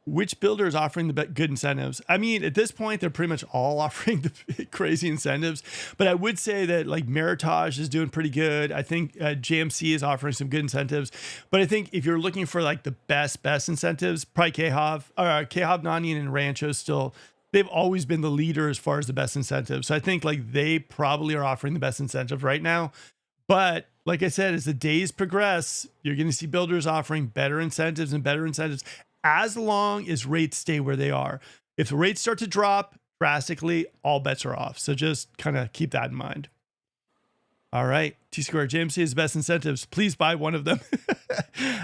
Which builder is offering the good incentives? I mean, at this point, they're pretty much all offering the crazy incentives. But I would say that like Meritage is doing pretty good. I think JMC is offering some good incentives. But I think if you're looking for like the best incentives, probably KHOV, Nani, and Rancho still, they've always been the leader as far as the best incentives. So I think like they probably are offering the best incentive right now. But like I said, as the days progress, you're going to see builders offering better incentives and better incentives as long as rates stay where they are. If the rates start to drop drastically, all bets are off. So just kind of keep that in mind. All right. T-Square, JMC is the best incentives. Please buy one of them.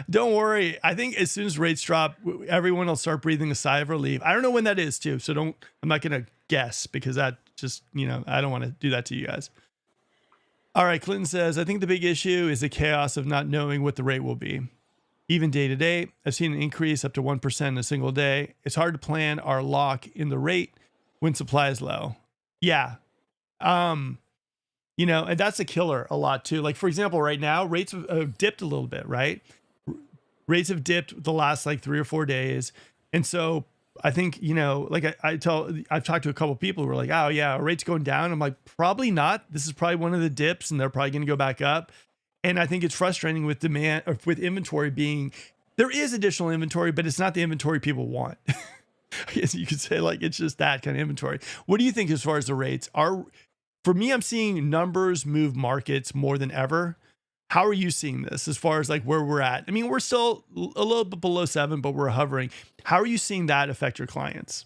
Don't worry. I think as soon as rates drop, everyone will start breathing a sigh of relief. I don't know when that is too. So I'm not going to guess, because that just, I don't want to do that to you guys. All right. Clinton says, I think the big issue is the chaos of not knowing what the rate will be. Even day to day, I've seen an increase up to 1% in a single day. It's hard to plan our lock in the rate when supply is low. Yeah. And that's a killer a lot too. Like, for example, right now, rates have dipped a little bit, right? Rates have dipped the last like 3 or 4 days. And so I think, like I've talked to a couple of people who are like, oh yeah, rates going down. I'm like, probably not. This is probably one of the dips and they're probably going to go back up. And I think it's frustrating with demand, or with inventory being, there is additional inventory, but it's not the inventory people want. I guess you could say like, it's just that kind of inventory. What do you think as far as the rates are? For me, I'm seeing numbers move markets more than ever. How are you seeing this as far as like where we're at? I mean, we're still a little bit below 7, but we're hovering. How are you seeing that affect your clients?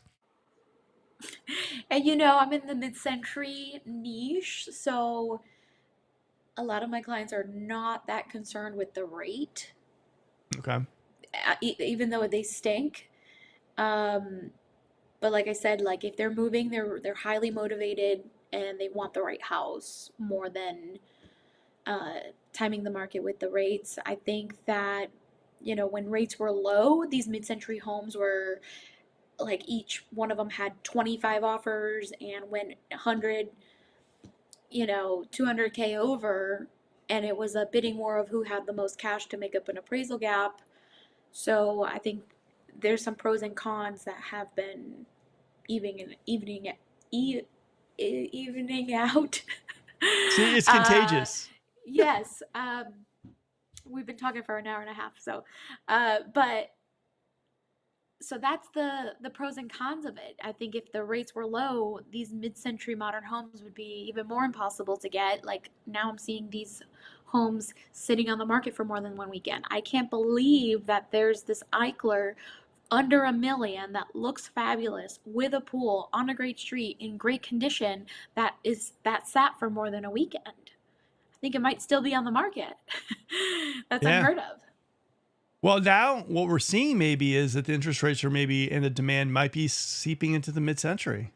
And I'm in the mid-century niche, so a lot of my clients are not that concerned with the rate, Okay. even though they stink. Um, but like I said, like if they're moving, they're highly motivated and they want the right house more than uh, timing the market with the rates. I think that when rates were low, these mid-century homes were like each one of them had 25 offers, and when 100, 200K over, and it was a bidding war of who had the most cash to make up an appraisal gap. So I think there's some pros and cons that have been evening out. See, it's uh, contagious. yes, we've been talking for an hour and a half, but so that's the pros and cons of it. I think if the rates were low, these mid-century modern homes would be even more impossible to get. Like now I'm seeing these homes sitting on the market for more than 1 weekend. I can't believe that there's this Eichler under $1 million that looks fabulous with a pool on a great street in great condition that sat for more than a weekend. I think it might still be on the market. That's Yeah. unheard of. Well, now what we're seeing maybe is that the interest rates are maybe and the demand might be seeping into the mid-century.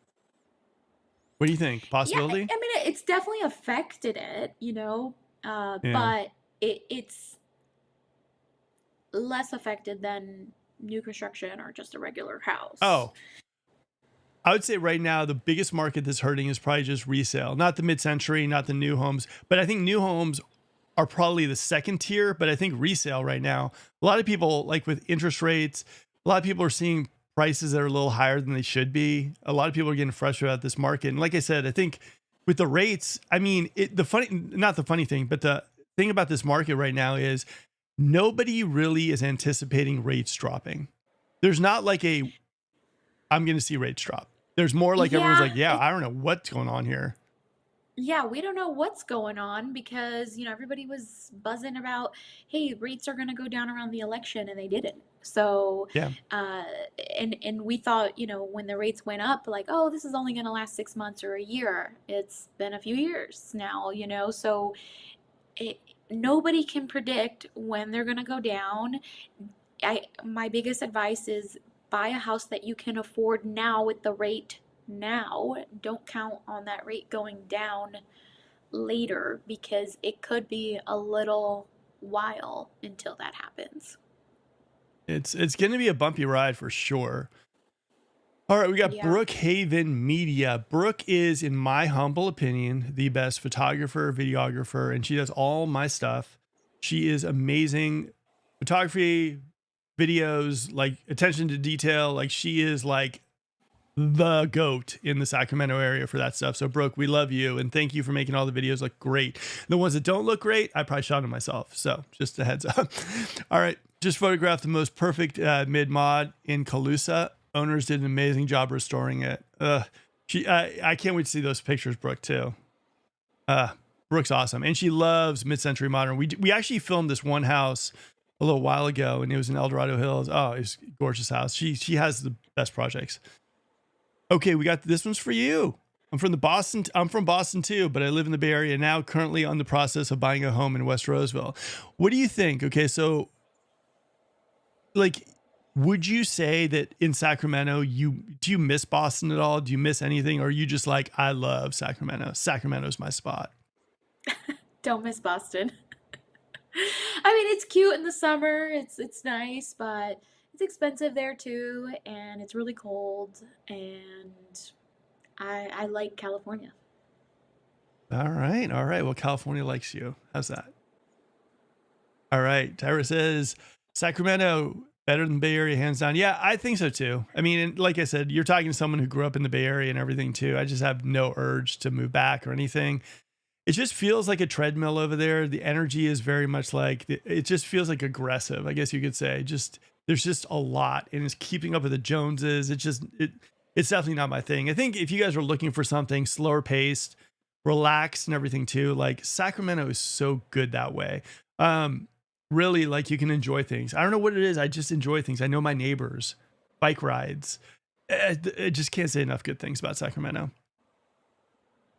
What do you think? Yeah, I Possibility? mean, it's definitely affected it, Yeah. but it's less affected than new construction or just a regular house. Oh, I would say right now the biggest market that's hurting is probably just resale, not the mid-century, not the new homes. But I think new homes are probably the second tier. But I think resale right now, a lot of people, like with interest rates, a lot of people are seeing prices that are a little higher than they should be. A lot of people are getting frustrated about this market. And like I said, I think with the rates, I mean, not the funny thing, but the thing about this market right now is nobody really is anticipating rates dropping. There's not like I'm going to see rates drop. There's more like everyone's Yeah, like, yeah, I don't know what's going on here. yeah, we don't know what's going on because, everybody was buzzing about, hey, rates are going to go down around the election, and they didn't. So, Yeah. uh, and we thought, when the rates went up, like, oh, this is only going to last 6 months or a year. It's been a few years now, so it, nobody can predict when they're going to go down. My biggest advice is buy a house that you can afford now with the rate now. Don't count on that rate going down later because it could be a little while until that happens. It's going to be a bumpy ride for sure. All right, we got Yeah. Brookhaven Media. Brooke is, in my humble opinion, the best photographer, videographer, and she does all my stuff. She is amazing. Photography, videos, like attention to detail. Like she is like the goat in the Sacramento area for that stuff. So Brooke, we love you and thank you for making all the videos look great. The ones that don't look great, I probably shot them myself. So just a heads up. All right, just photographed the most perfect mid mod in Calusa. Owners did an amazing job restoring it. I can't wait to see those pictures, Brooke, too. Brooke's awesome, and she loves mid-century modern. We actually filmed this one house a little while ago, and it was in El Dorado Hills. Oh, it was a gorgeous house. She has the best projects. Okay, we got this one's for you. I'm from Boston too, but I live in the Bay Area now, currently on the process of buying a home in West Roseville. What do you think? Okay, so like, would you say that in Sacramento, do you miss Boston at all? Do you miss anything? Or are you just like, I love Sacramento. Sacramento's my spot. Don't miss Boston. I mean, it's cute in the summer. It's nice, but it's expensive there too, and it's really cold. And I like California. All right. All right. Well, California likes you. How's that? All right. Tyra says Sacramento better than Bay Area, hands down. Yeah, I think so too. I mean, and like I said, you're talking to someone who grew up in the Bay Area and everything too. I just have no urge to move back or anything. It just feels like a treadmill over there. The energy is very much like, it just feels like aggressive, I guess you could say. There's just a lot, and it's keeping up with the Joneses. It's definitely not my thing. I think if you guys are looking for something slower paced, relaxed and everything too, like Sacramento is so good that way. Really, like you can enjoy things. I don't know what it is. I just enjoy things. I know my neighbors, bike rides. I just can't say enough good things about Sacramento.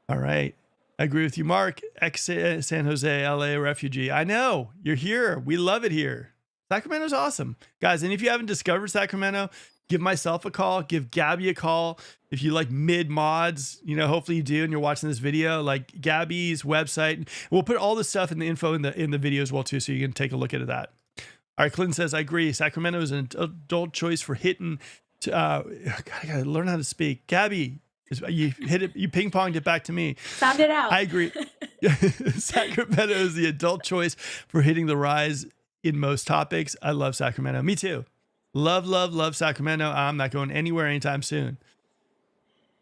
All right. I agree with you, Mark. San Jose, LA refugee. I know you're here. We love it here. Sacramento's awesome, guys. And if you haven't discovered Sacramento, give myself a call, give Gabby a call. If you like mid mods, hopefully you do, and you're watching this video, like Gabby's website. We'll put all the stuff in the info in the video as well too, so you can take a look at that. All right, Clinton says, I agree. Sacramento is an adult choice for hitting. I gotta learn how to speak. Gabby, you hit it. You ping ponged it back to me. Sound it out. I agree. Sacramento is the adult choice for hitting the rise in most topics. I love Sacramento. Me too. Love Sacramento. I'm not going anywhere anytime soon.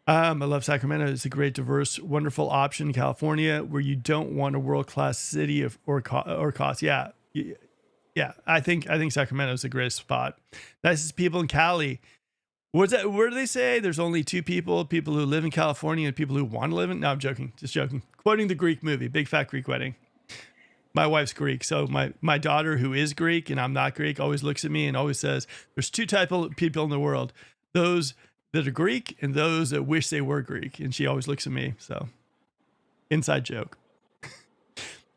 I love Sacramento. It's a great, diverse, wonderful option in California where you don't want a world-class city or cost. Yeah. I think Sacramento is the greatest spot. Nicest people in Cali. What's that? Where do they say there's only two people who live in California and people who want to live in? No, I'm joking. Just joking. Quoting the Greek movie, Big Fat Greek Wedding. My wife's Greek, so my daughter, who is Greek and I'm not Greek, always looks at me and always says, "There's two type of people in the world: those that are Greek and those that wish they were Greek." And she always looks at me. So, inside joke.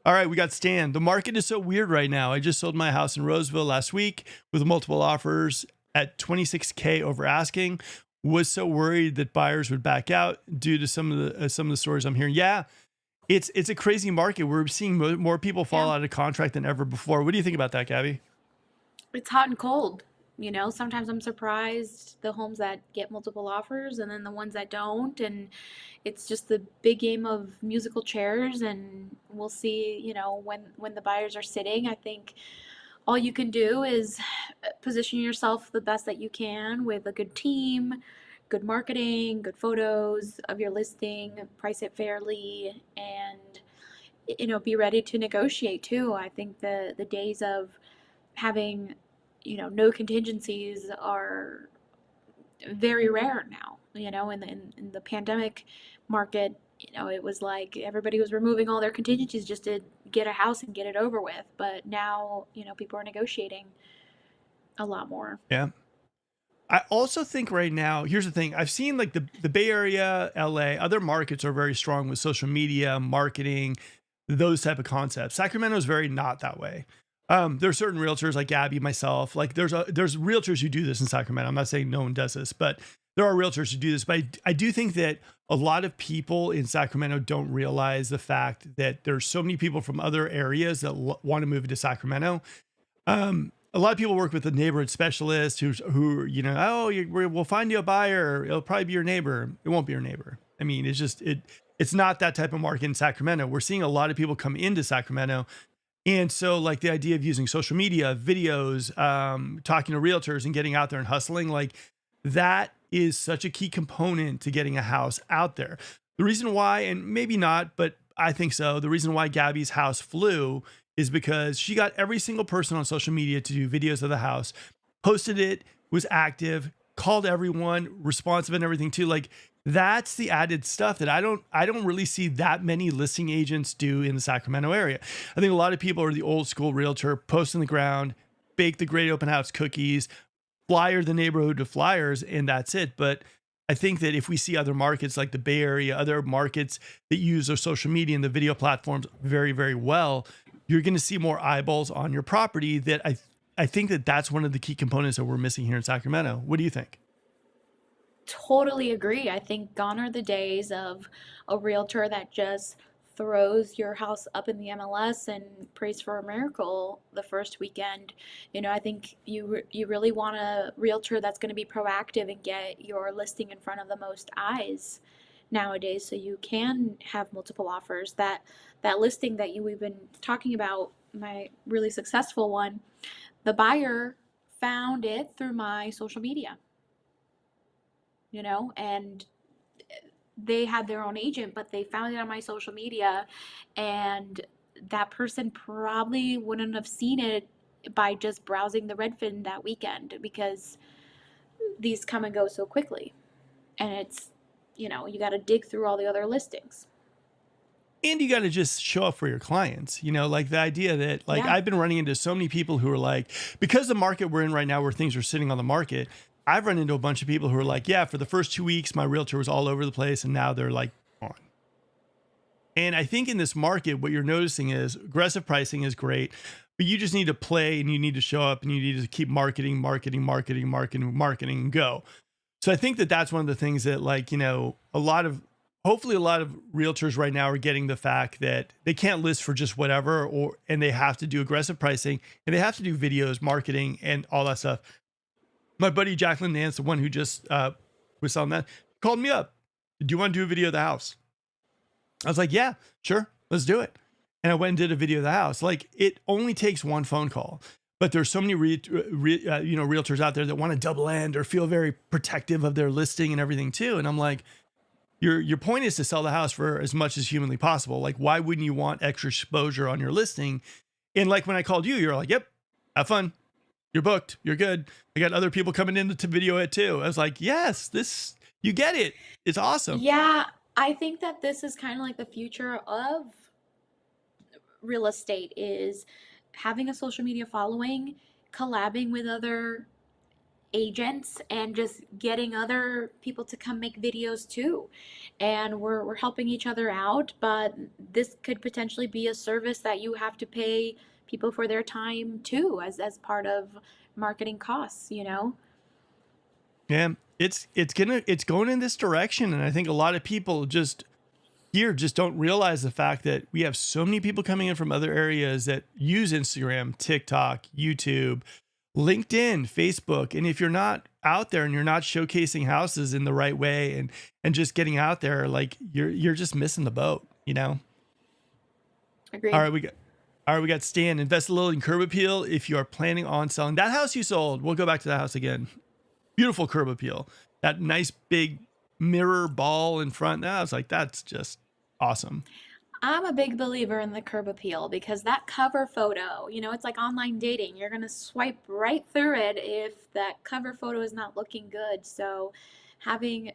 All right, we got Stan. The market is so weird right now. I just sold my house in Roseville last week with multiple offers at $26K over asking. Was so worried that buyers would back out due to some of the stories I'm hearing. Yeah, it's a crazy market. We're seeing more people fall out of contract than ever before. What do you think about that, Gabby? It's hot and cold. You know, sometimes I'm surprised the homes that get multiple offers and then the ones that don't. And it's just the big game of musical chairs. And we'll see, you know, when the buyers are sitting. I think all you can do is position yourself the best that you can with a good team, good marketing, good photos of your listing, price it fairly, and you know, be ready to negotiate too. I think the days of having, you know, no contingencies are very rare now. You know, in the pandemic market, you know, it was like everybody was removing all their contingencies just to get a house and get it over with. But now, you know, people are negotiating a lot more. Yeah. I also think right now, here's the thing. I've seen like the Bay Area, LA, other markets are very strong with social media, marketing, those type of concepts. Sacramento is very not that way. There are certain realtors like Gabby, myself, like there's realtors who do this in Sacramento. I'm not saying no one does this, but there are realtors who do this. But I do think that a lot of people in Sacramento don't realize the fact that there's so many people from other areas that want to move into Sacramento. A lot of people work with the neighborhood specialist who you know, oh, we'll find you a buyer. It'll probably be your neighbor. It won't be your neighbor. I mean, it's not that type of market in Sacramento. We're seeing a lot of people come into Sacramento. And so like the idea of using social media, videos, talking to realtors and getting out there and hustling, like that is such a key component to getting a house out there. The reason why, and maybe not, but I think so, the reason why Gabby's house flew is because she got every single person on social media to do videos of the house, posted it, was active, called everyone, responsive and everything too. Like that's the added stuff that I don't really see that many listing agents do in the Sacramento area. I think a lot of people are the old school realtor, post on the ground, bake the great open house cookies, flyer the neighborhood to flyers, and that's it. But I think that if we see other markets like the Bay Area, other markets that use their social media and the video platforms very, very well, you're going to see more eyeballs on your property. That I think that that's one of the key components that we're missing here in Sacramento. What do you think? Totally agree. I think gone are the days of a realtor that just throws your house up in the MLS and prays for a miracle the first weekend. You know, I think you really want a realtor that's going to be proactive and get your listing in front of the most eyes nowadays, so you can have multiple offers. That listing that we've been talking about, my really successful one, the buyer found it through my social media, you know, and they had their own agent, but they found it on my social media, and that person probably wouldn't have seen it by just browsing the Redfin that weekend, because these come and go so quickly, and it's, you know, you got to dig through all the other listings. And you got to just show up for your clients, you know, like the idea that like Yeah. I've been running into so many people who are like, because the market we're in right now where things are sitting on the market, I've run into a bunch of people who are like, yeah, for the first 2 weeks, my realtor was all over the place. And now they're like on. And I think in this market, what you're noticing is aggressive pricing is great, but you just need to play and you need to show up and you need to keep marketing, and go. So I think that that's one of the things that, like, you know, hopefully a lot of realtors right now are getting the fact that they can't list for just whatever, and they have to do aggressive pricing and they have to do videos, marketing, and all that stuff. My buddy Jacqueline Nance, the one who just was selling that, called me up. Do you want to do a video of the house? I was like, yeah, sure, let's do it. And I went and did a video of the house. Like, it only takes one phone call, but there's so many realtors out there that want to double end or feel very protective of their listing and everything too. And I'm like, your point is to sell the house for as much as humanly possible. Like, why wouldn't you want extra exposure on your listing? And like when I called you, you're like, yep, have fun. You're booked. You're good. I got other people coming in to video it too. I was like, yes, you get it. It's awesome. Yeah, I think that this is kind of like the future of real estate is having a social media following, collabing with other agents, and just getting other people to come make videos too. And we're helping each other out, but this could potentially be a service that you have to pay people for their time too, as part of marketing costs, you know? Yeah, it's going in this direction, and I think a lot of people just don't realize the fact that we have so many people coming in from other areas that use Instagram, TikTok, YouTube, LinkedIn, Facebook. And if you're not out there and you're not showcasing houses in the right way and just getting out there, like you're just missing the boat, you know? All Agreed. right, we got Stan. Invest a little in curb appeal if you are planning on selling that house you sold. We'll go back to that house again. Beautiful curb appeal. That nice big mirror ball in front. I was like, that's just awesome. I'm a big believer in the curb appeal because that cover photo, you know, it's like online dating. You're going to swipe right through it if that cover photo is not looking good. So having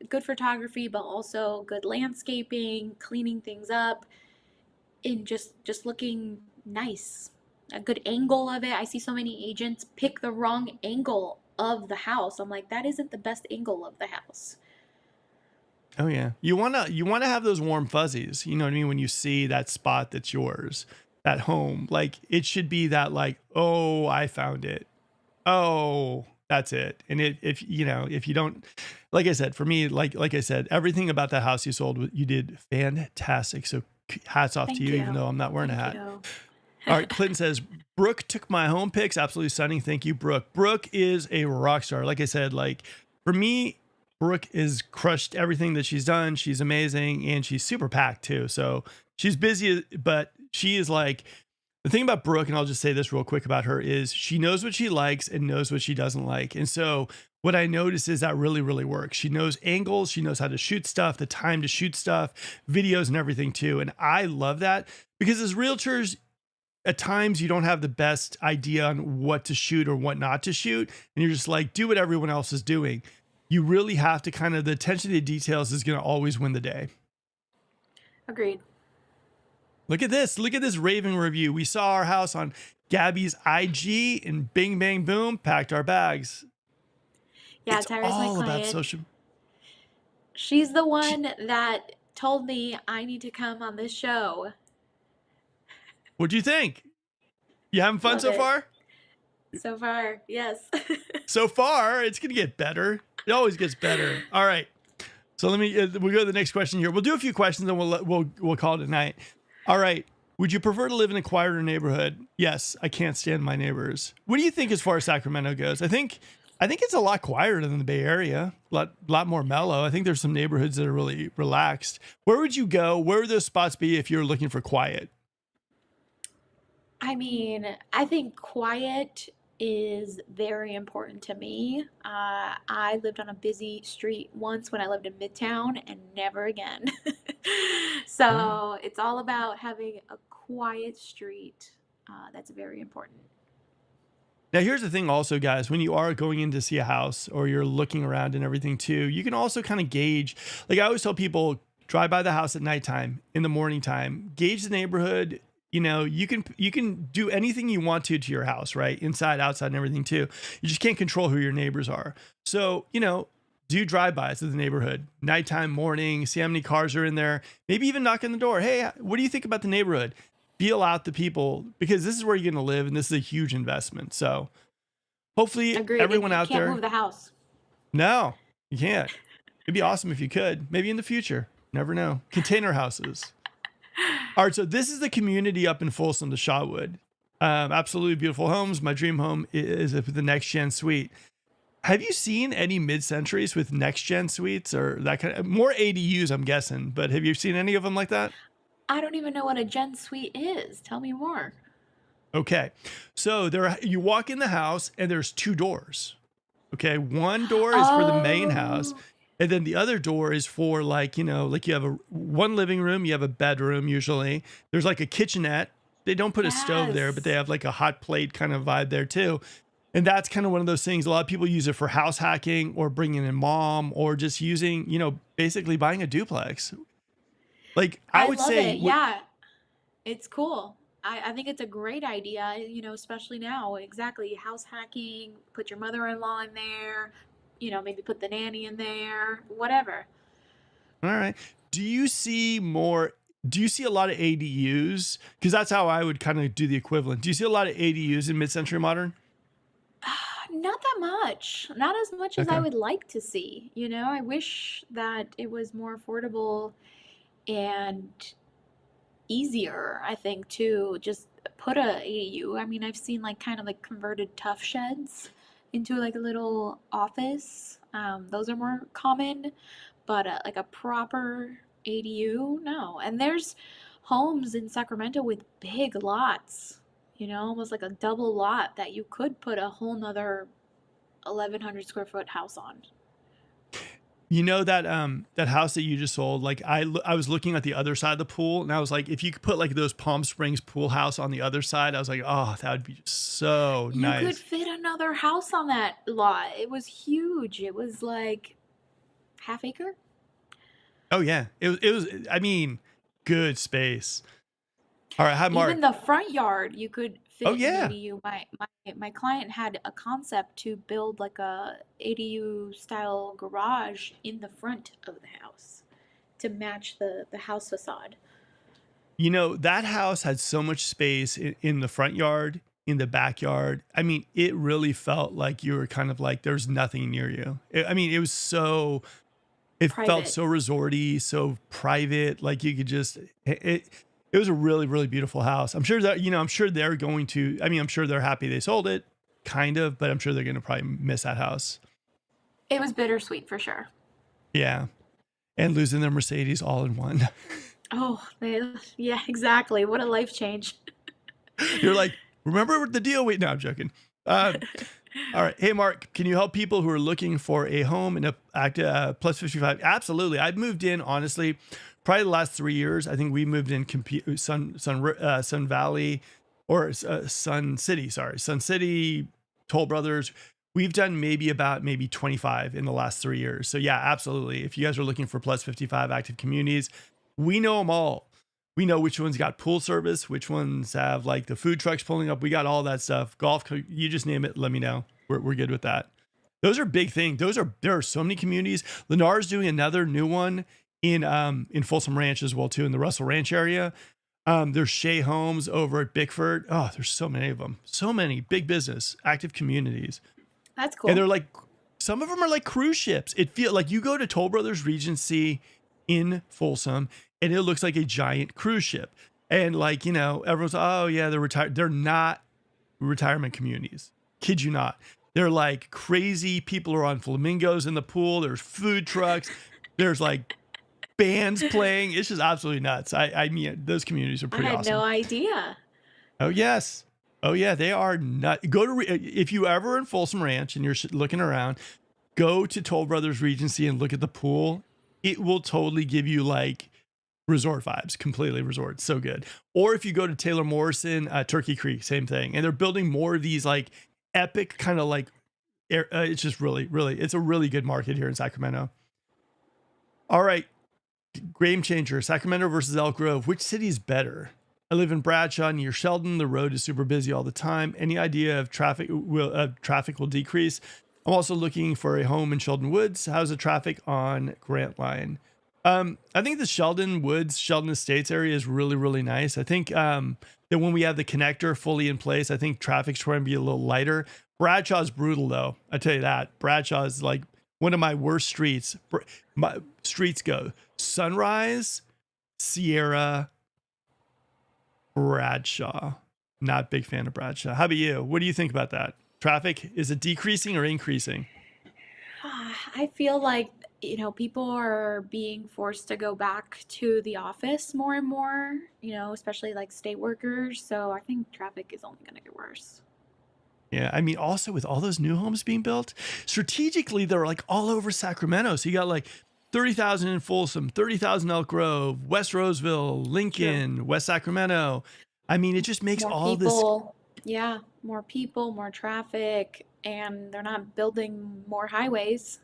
good photography, but also good landscaping, cleaning things up, and just looking nice. A good angle of it. I see so many agents pick the wrong angle of the house. I'm like, that isn't the best angle of the house. Oh yeah. You wanna have those warm fuzzies. You know what I mean? When you see that spot that's yours, that home, like it should be that like, oh, I found it. Oh, that's it. And if you know, if you don't, like I said, for me, like I said, everything about that house you sold, you did fantastic. So hats off to Thank you, even you. though I'm not wearing a Thank hat. you. All right, Clinton says, Brooke took my home pics. Absolutely stunning. Thank you, Brooke. Brooke is a rock star. Like I said, like for me, Brooke is crushed everything that she's done. She's amazing and she's super packed too. So she's busy, but she is like the thing about Brooke, and I'll just say this real quick about her, is she knows what she likes and knows what she doesn't like. And so what I notice is that really, really works. She knows angles, she knows how to shoot stuff, the time to shoot stuff, videos and everything too. And I love that because as realtors, at times you don't have the best idea on what to shoot or what not to shoot. And you're just like, do what everyone else is doing. You really have to kind of, the attention to details is going to always win the day. Agreed. Look at this. Look at this raving review. We saw our house on Gabby's IG and bing, bang, boom, packed our bags. Yeah, It's Tyra's my all about client. social. She's the She, one that told me I need to come on this show. what do you think? You having fun Love so it. far? So far, yes. So far, it's going to get better. It always gets better. All right. So let me, we'll go to the next question here. We'll do a few questions and we'll call it a night. All right. Would you prefer to live in a quieter neighborhood? Yes, I can't stand my neighbors. What do you think as far as Sacramento goes? I think it's a lot quieter than the Bay Area, lot more mellow. I think there's some neighborhoods that are really relaxed. Where would you go? Where would those spots be if you're looking for quiet? I mean, I think quiet is very important to me. I lived on a busy street once when I lived in Midtown and never again. All right. So it's all about having a quiet street. That's very important. Now, here's the thing also, guys, when you are going in to see a house or you're looking around and everything too, you can also kind of gauge, like I always tell people, drive by the house at nighttime, in the morning time, gauge the neighborhood. You know, you can do anything you want to your house, right? Inside, outside, and everything too. You just can't control who your neighbors are. So, you know, do drive-bys of the neighborhood, nighttime, morning, see how many cars are in there. Maybe even knock on the door. Hey, what do you think about the neighborhood? Feel out the people because this is where you're going to live and this is a huge investment. So hopefully Agreed. And everyone you out can't there, move the house. no, you can't. It'd be awesome if you could. Maybe in the future. Never know. Container houses. All right, so this is the community up in Folsom, the Shawwood. Absolutely beautiful homes. My dream home is with the next gen suite. Have you seen any mid-centuries with next gen suites or that kind of more ADUs? I'm guessing, but have you seen any of them like that? I don't even know what a Gen Suite is. Tell me more. Okay, so you walk in the house and there's two doors. Okay, one door is for the main house, Oh, and then the other door is for like, you know, like you have one living room, you have a bedroom usually. There's like a kitchenette. They don't put a stove there, but they yes. have like a hot plate kind of vibe there too. And that's kind of one of those things. A lot of people use it for house hacking or bringing in mom or just using, you know, basically buying a duplex. Like I I would love say, it. Yeah. It's cool. I think it's a great idea, especially now. Exactly. House hacking, put your mother-in-law in there, maybe put the nanny in there, whatever. All right. Do you see more? Do you see a lot of ADUs? Because that's how I would kind of do the equivalent. Do you see a lot of ADUs in mid-century modern? Not that much. Not as much as I Okay. would like to see. I wish that it was more affordable and easier, I think, to just put a ADU. I mean, I've seen like kind of like converted tough sheds into like a little office. Those are more common, but like a proper ADU, no. And there's homes in Sacramento with big lots, almost like a double lot that you could put a whole nother 1,100 square foot house on. You know that that house that you just sold, like I was looking at the other side of the pool and I was like, if you could put like those Palm Springs pool house on the other side, I was like, oh, that would be just so You could nice. fit another house on that lot. It was huge. It was like half acre. Oh yeah. It was I mean, good space. All right, hi Even Mark. the front yard, you could Oh fit an yeah. ADU. My client had a concept to build like a ADU style garage in the front of the house to match the house facade. You know, that house had so much space in the front yard, in the backyard. I mean, it really felt like you were kind of like there's nothing near you. I mean, it was so it felt Private. so resorty, so private. Like you could just it was a really really beautiful house. I'm sure that I'm sure they're going to. I mean, I'm sure they're happy they sold it, kind of, but I'm sure they're going to probably miss that house. It was bittersweet for sure. Yeah, and losing their Mercedes all in one. Oh, yeah, exactly. What a life change. You're like, remember the deal? Wait, no, I'm joking. Uh, All right. Hey, Mark, can you help people who are looking for a home in a plus 55? Absolutely. I've moved in, honestly, probably the last 3 years. I think we moved in Sun Valley or Sun City, sorry, Sun City, Toll Brothers. We've done maybe 25 in the last 3 years. So, yeah, absolutely. If you guys are looking for plus 55 active communities, we know them all. We know which ones got pool service, which ones have like the food trucks pulling up. We got all that stuff. Golf, you just name it. Let me know. We're good with that. Those are big things. There are so many communities. Lennar's doing another new one in Folsom Ranch as well too, in the Russell Ranch area. There's Shea Homes over at Bickford. Oh, there's so many of them. So many big business active communities, That's and cool. they're like some of them are like cruise ships. It feel like you go to Toll Brothers Regency in Folsom and it looks like a giant cruise ship. And like, everyone's, oh yeah, they're retired. They're not retirement communities. Kid you not. They're like crazy. People are on flamingos in the pool. There's food trucks. There's like bands playing. It's just absolutely nuts. I mean, those communities are I pretty had no awesome. idea. Oh yes. Oh yeah, they are nut. If you ever in Folsom Ranch and you're looking around, go to Toll Brothers Regency and look at the pool. It will totally give you like resort vibes, completely resort. So good. Or if you go to Taylor Morrison, Turkey Creek, same thing. And they're building more of these like epic kind of like, it's just really, really, it's a really good market here in Sacramento. All right. Game changer, Sacramento versus Elk Grove. Which city is better? I live in Bradshaw near Sheldon. The road is super busy all the time. Any idea if traffic will decrease? I'm also looking for a home in Sheldon Woods. How's the traffic on Grant Line? I think the Sheldon Woods, Sheldon Estates area is really, really nice. I think that when we have the connector fully in place, I think traffic's going to be a little lighter. Bradshaw's brutal though. I tell you that. Bradshaw is like one of my worst streets. My streets go Sunrise, Sierra, Bradshaw. Not big fan of Bradshaw. How about you? What do you think about that? Traffic, is it decreasing or increasing? I feel like, people are being forced to go back to the office more and more, especially like state workers. So I think traffic is only going to get worse. Yeah, I mean, also with all those new homes being built, strategically they're like all over Sacramento. So you got like 30,000 in Folsom, 30,000 Elk Grove, West Roseville, True. Lincoln, West Sacramento. I mean, it just makes More all this. people. Yeah, more people, more traffic, and they're not building more highways.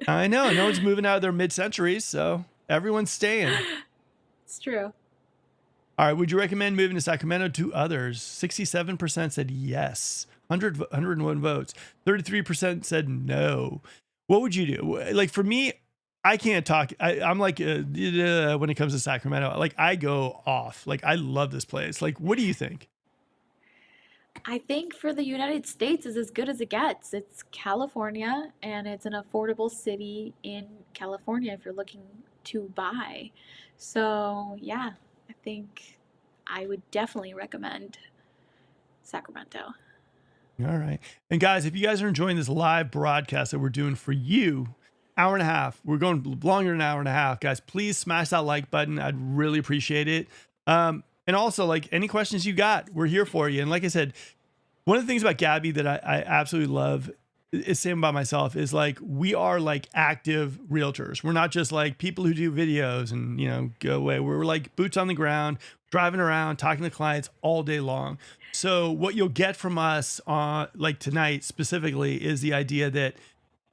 I know no one's moving out of their mid centuries, so everyone's staying. It's true. All right. Would you recommend moving to Sacramento to others? 67% said yes. 101 votes. 33% said no. What would you do? Like for me, I can't talk. I'm like, when it comes to Sacramento, like I go off. Like I love this place. Like, what do you think? I think for the United States is as good as it gets. It's California and it's an affordable city in California if you're looking to buy. So, yeah, I think I would definitely recommend Sacramento. All right. And guys, if you guys are enjoying this live broadcast that we're doing for you, hour and a half, we're going longer than an hour and a half, guys, please smash that like button. I'd really appreciate it. And also, like any questions you got, we're here for you. And like I said, one of the things about Gabby that I absolutely love is same about myself is like we are like active realtors. We're not just like people who do videos and go away. We're like boots on the ground, driving around, talking to clients all day long. So what you'll get from us like tonight specifically is the idea that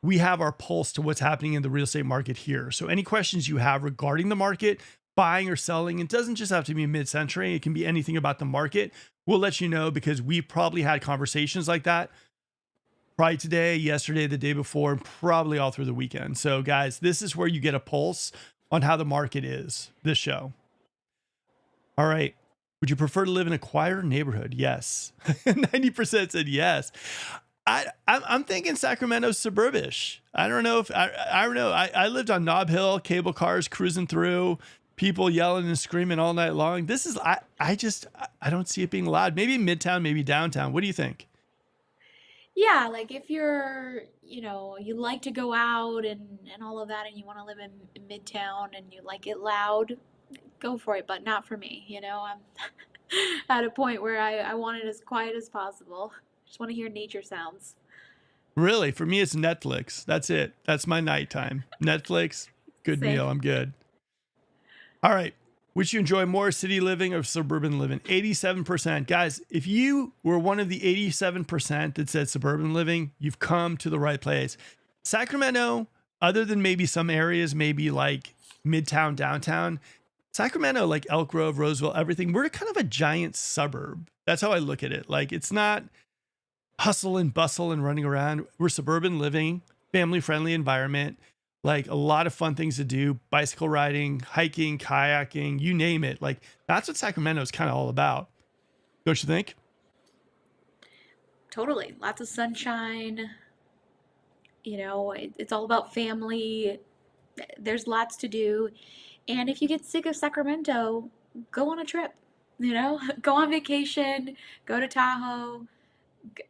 we have our pulse to what's happening in the real estate market here. So any questions you have regarding the market, buying or selling, it doesn't just have to be mid-century. It can be anything about the market. We'll let you know because we probably had conversations like that probably today, yesterday, the day before, and probably all through the weekend. So guys, this is where you get a pulse on how the market is, this show. All right. Would you prefer to live in a quieter neighborhood? Yes. 90% said yes. I'm thinking Sacramento's suburbish. I don't know if I don't know. I lived on Nob Hill, cable cars cruising through, people yelling and screaming all night long. This is I don't see it being loud. Maybe Midtown, maybe downtown. What do you think? Yeah, like if you like to go out and all of that and you want to live in Midtown and you like it loud, go for it, but not for me. I'm at a point where I want it as quiet as possible. Just want to hear nature sounds. Really, for me, it's Netflix. That's it. That's my nighttime. Netflix, good meal. Same. I'm good. All right. Would you enjoy more city living or suburban living? 87%. Guys, if you were one of the 87% that said suburban living, you've come to the right place. Sacramento, other than maybe some areas, maybe like Midtown, downtown, Sacramento, like Elk Grove, Roseville, everything, we're kind of a giant suburb. That's how I look at it. Like it's not hustle and bustle and running around. We're suburban living, family friendly environment, like a lot of fun things to do, bicycle riding, hiking, kayaking, you name it. Like that's what Sacramento is kind of all about. Don't you think? Totally. Lots of sunshine. It's all about family. There's lots to do. And if you get sick of Sacramento, go on a trip, go on vacation, go to Tahoe,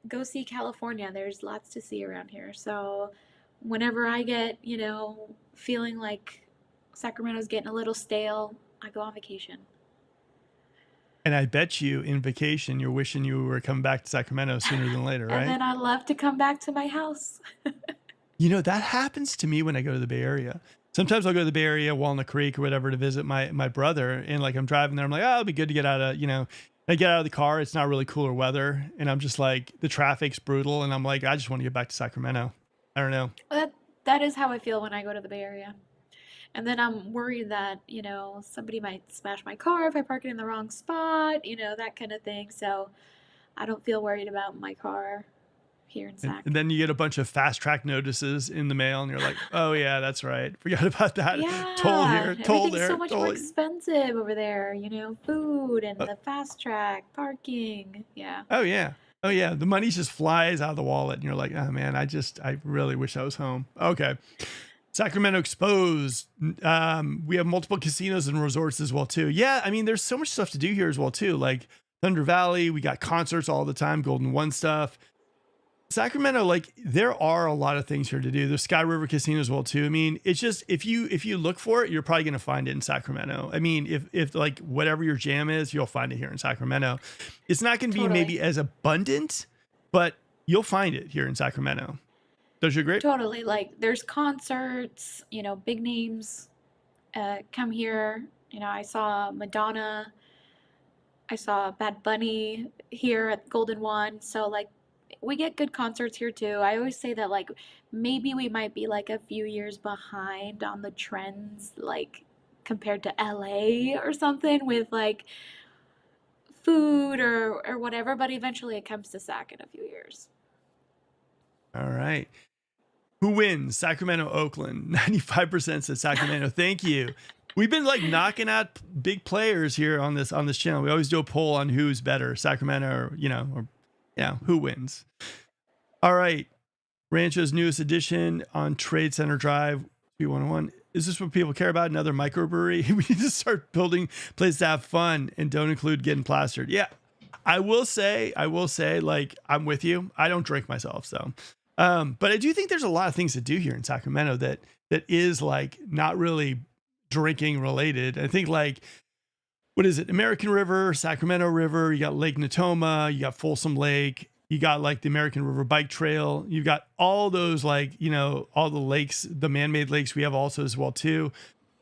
go see California. There's lots to see around here. So whenever I get, feeling like Sacramento's getting a little stale, I go on vacation. And I bet you in vacation, you're wishing you were coming back to Sacramento sooner than later, And right? then I love to come back to my house. That happens to me when I go to the Bay Area. Sometimes I'll go to the Bay Area, Walnut Creek or whatever to visit my brother. And like I'm driving there, I'm like, oh, it'll be good to get out of, I get out of the car. It's not really cooler weather. And I'm just like, the traffic's brutal. And I'm like, I just want to get back to Sacramento. I don't know. That is how I feel when I go to the Bay Area. And then I'm worried that, somebody might smash my car if I park it in the wrong spot, that kind of thing. So I don't feel worried about my car here in Sac. And then you get a bunch of fast track notices in the mail and you're like, oh yeah, that's right. Forgot about that. Yeah, Toll here, toll everything's there. so much more expensive over there, food and the fast track, parking. Yeah. Oh yeah. Oh yeah. The money just flies out of the wallet and you're like, oh man, I really wish I was home. Okay. Sacramento exposed. We have multiple casinos and resorts as well too. Yeah, I mean, there's so much stuff to do here as well too. Like Thunder Valley, we got concerts all the time, Golden One stuff. Sacramento, like there are a lot of things here to do. There's Sky River Casino as well too. I mean, it's just if you look for it, you're probably gonna find it in Sacramento. I mean, if like whatever your jam is, you'll find it here in Sacramento. It's not gonna be maybe as abundant, but you'll find it here in Sacramento. Don't you agree? Totally. Like there's concerts, big names come here. I saw Madonna, I saw Bad Bunny here at Golden One. So like we get good concerts here too. I always say that like maybe we might be like a few years behind on the trends like compared to LA or something with like food or whatever, but eventually it comes to Sac in a few years. All right. Who wins? Sacramento, Oakland. 95% said Sacramento. Thank you. We've been like knocking out big players here on this channel. We always do a poll on who's better, Sacramento or who wins. All right. Rancho's newest edition on Trade Center Drive, B101. Is this what people care about? Another microbrewery? We need to start building places to have fun and don't include getting plastered. Yeah. I will say, like, I'm with you. I don't drink myself, so. But I do think there's a lot of things to do here in Sacramento that is like not really drinking related. I think like, what is it? American River, Sacramento River, you got Lake Natoma, you got Folsom Lake, you got like the American River Bike Trail, you've got all those like, all the lakes, the man-made lakes we have also as well too.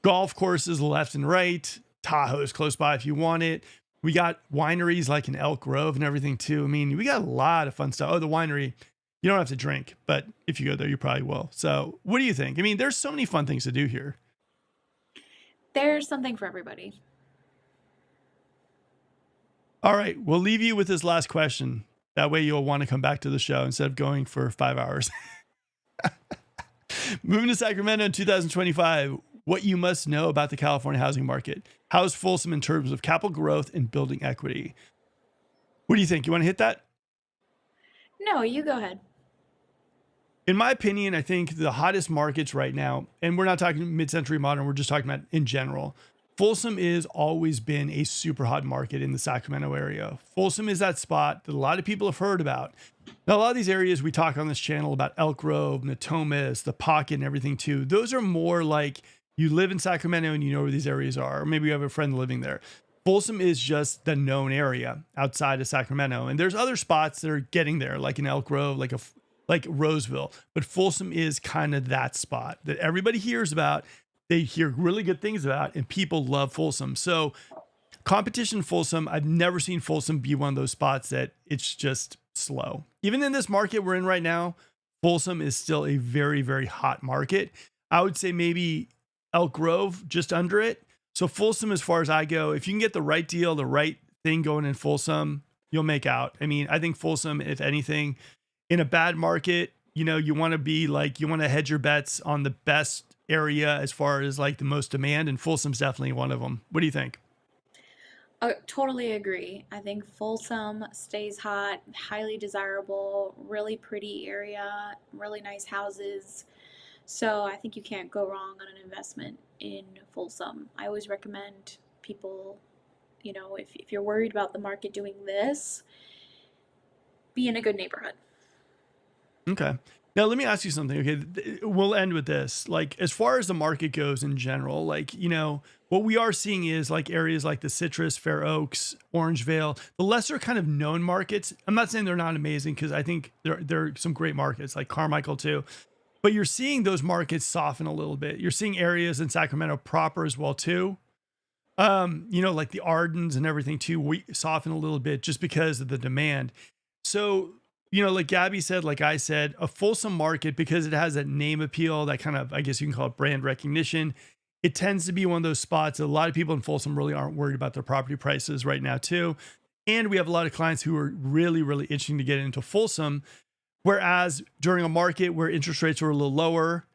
Golf courses left and right. Tahoe's close by if you want it. We got wineries like in Elk Grove and everything too. I mean, we got a lot of fun stuff. Oh, the winery, you don't have to drink, but if you go there, you probably will. So what do you think? I mean, there's so many fun things to do here. There's something for everybody. All right. We'll leave you with this last question. That way you'll want to come back to the show instead of going for 5 hours. Moving to Sacramento in 2025, what you must know about the California housing market. How is Folsom in terms of capital growth and building equity? What do you think? You want to hit that? No, you go ahead. In my opinion, I think the hottest markets right now, and we're not talking mid-century modern, we're just talking about in general. Folsom has always been a super hot market in the Sacramento area. Folsom is that spot that a lot of people have heard about. Now, a lot of these areas we talk on this channel about Elk Grove, Natomas, the Pocket and everything too. Those are more like you live in Sacramento and you know where these areas are, or maybe you have a friend living there. Folsom is just the known area outside of Sacramento. And there's other spots that are getting there, like in Elk Grove, like Roseville. But Folsom is kind of that spot that everybody hears about. They hear really good things about, and people love Folsom. So competition Folsom, I've never seen Folsom be one of those spots that it's just slow. Even in this market we're in right now, Folsom is still a very, very hot market. I would say maybe Elk Grove just under it. So Folsom, as far as I go, if you can get the right deal, the right thing going in Folsom, you'll make out. I mean, I think Folsom, if anything, in a bad market, you want to be like, you want to hedge your bets on the best area as far as like the most demand, and Folsom's definitely one of them. What do you think? I totally agree. I think Folsom stays hot, highly desirable, really pretty area, really nice houses. So I think you can't go wrong on an investment in Folsom. I always recommend people, if you're worried about the market doing this, be in a good neighborhood. Okay. Now, let me ask you something. Okay. We'll end with this. Like, as far as the market goes in general, like, what we are seeing is like areas like the Citrus, Fair Oaks, Orangevale, the lesser kind of known markets. I'm not saying they're not amazing, because I think there are some great markets like Carmichael too. But you're seeing those markets soften a little bit. You're seeing areas in Sacramento proper as well too. Like the Ardens and everything too, we soften a little bit just because of the demand. So, like Gabby said, like I said, a Folsom market, because it has that name appeal, that kind of, I guess you can call it brand recognition. It tends to be one of those spots that a lot of people in Folsom really aren't worried about their property prices right now too. And we have a lot of clients who are really, really itching to get into Folsom. Whereas during a market where interest rates were a little lower,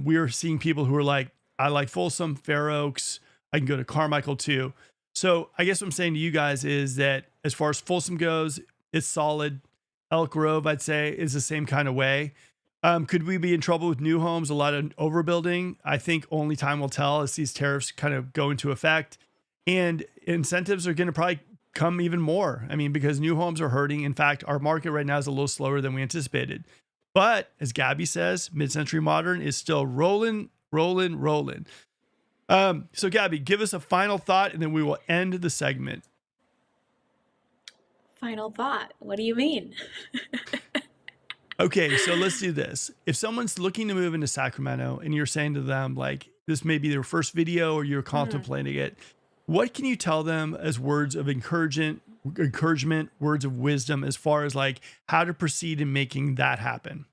we are seeing people who are like, I like Folsom, Fair Oaks, I can go to Carmichael too. So I guess what I'm saying to you guys is that as far as Folsom goes, it's solid. Elk Grove, I'd say, is the same kind of way. Could we be in trouble with new homes? A lot of overbuilding. I think only time will tell as these tariffs kind of go into effect. And incentives are going to probably come even more. I mean, because new homes are hurting. In fact, our market right now is a little slower than we anticipated. But as Gabby says, mid-century modern is still rolling. So Gabby, give us a final thought, and then we will end the segment. Final thought. What do you mean? Okay, so let's do this. If someone's looking to move into Sacramento and you're saying to them, like, this may be their first video or you're contemplating it, what can you tell them as words of encouragement, words of wisdom, as far as like how to proceed in making that happen?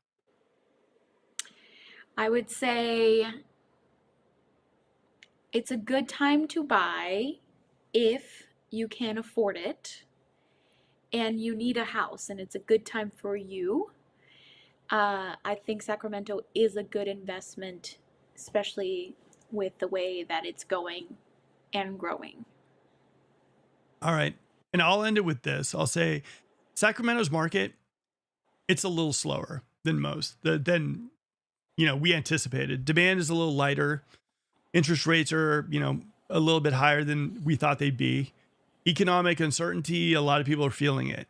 I would say it's a good time to buy if you can afford it. and you need a house and it's a good time for you, I think Sacramento is a good investment, especially with the way that it's going and growing. All right. And I'll end it with this. I'll say Sacramento's market, it's a little slower than most, than we anticipated. Demand is a little lighter. Interest rates are, a little bit higher than we thought they'd be. Economic uncertainty, a lot of people are feeling it.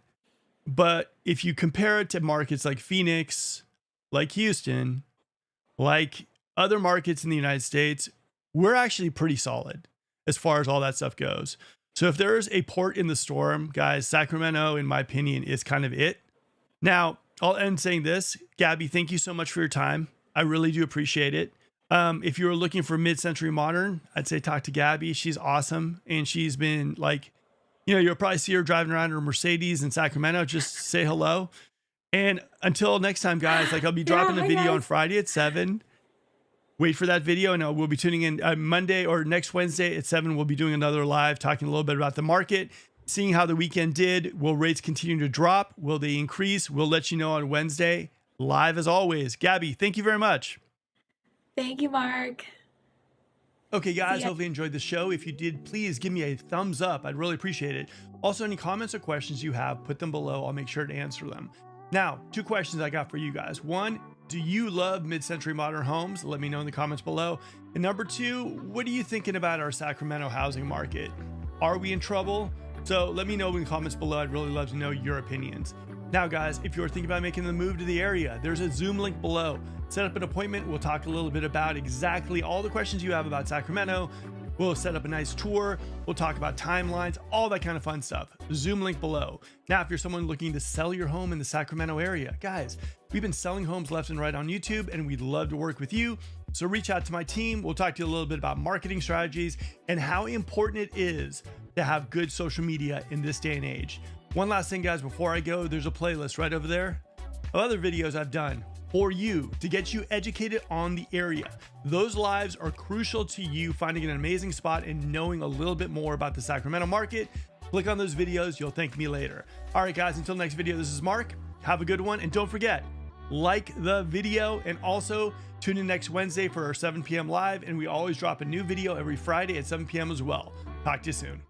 But if you compare it to markets like Phoenix, like Houston, like other markets in the United States, we're actually pretty solid as far as all that stuff goes. So if there's a port in the storm, guys, Sacramento, in my opinion, is kind of it. Now, I'll end saying this. Gabby, thank you so much for your time. I really do appreciate it. If you were looking for mid-century modern, I'd say talk to Gabby. She's awesome. And she's been like, you'll probably see her driving around her Mercedes in Sacramento. Just say hello. And until next time, guys, I'll be dropping a video on Friday at 7. Wait for that video, and we'll be tuning in Monday or next Wednesday at 7. We'll be doing another live, talking a little bit about the market, seeing how the weekend did. Will rates continue to drop? Will they increase? We'll let you know on Wednesday, live as always. Gabby, thank you very much. Thank you, Mark. Okay, guys, hopefully you enjoyed the show. If you did, please give me a thumbs up. I'd really appreciate it. Also, any comments or questions you have, put them below. I'll make sure to answer them. Now, 2 questions I got for you guys. 1, do you love mid-century modern homes? Let me know in the comments below. And number 2, what are you thinking about our Sacramento housing market? Are we in trouble? So let me know in the comments below. I'd really love to know your opinions. Now, guys, if you're thinking about making the move to the area, there's a Zoom link below. Set up an appointment. We'll talk a little bit about exactly all the questions you have about Sacramento. We'll set up a nice tour. We'll talk about timelines, all that kind of fun stuff. Zoom link below. Now, if you're someone looking to sell your home in the Sacramento area, guys, we've been selling homes left and right on YouTube, and we'd love to work with you. So reach out to my team. We'll talk to you a little bit about marketing strategies and how important it is to have good social media in this day and age. One last thing, guys, before I go, there's a playlist right over there of other videos I've done for you to get you educated on the area. Those lives are crucial to you finding an amazing spot and knowing a little bit more about the Sacramento market. Click on those videos. You'll thank me later. All right, guys, until next video, this is Mark. Have a good one. And don't forget, like the video and also tune in next Wednesday for our 7 p.m. live. And we always drop a new video every Friday at 7 p.m. as well. Talk to you soon.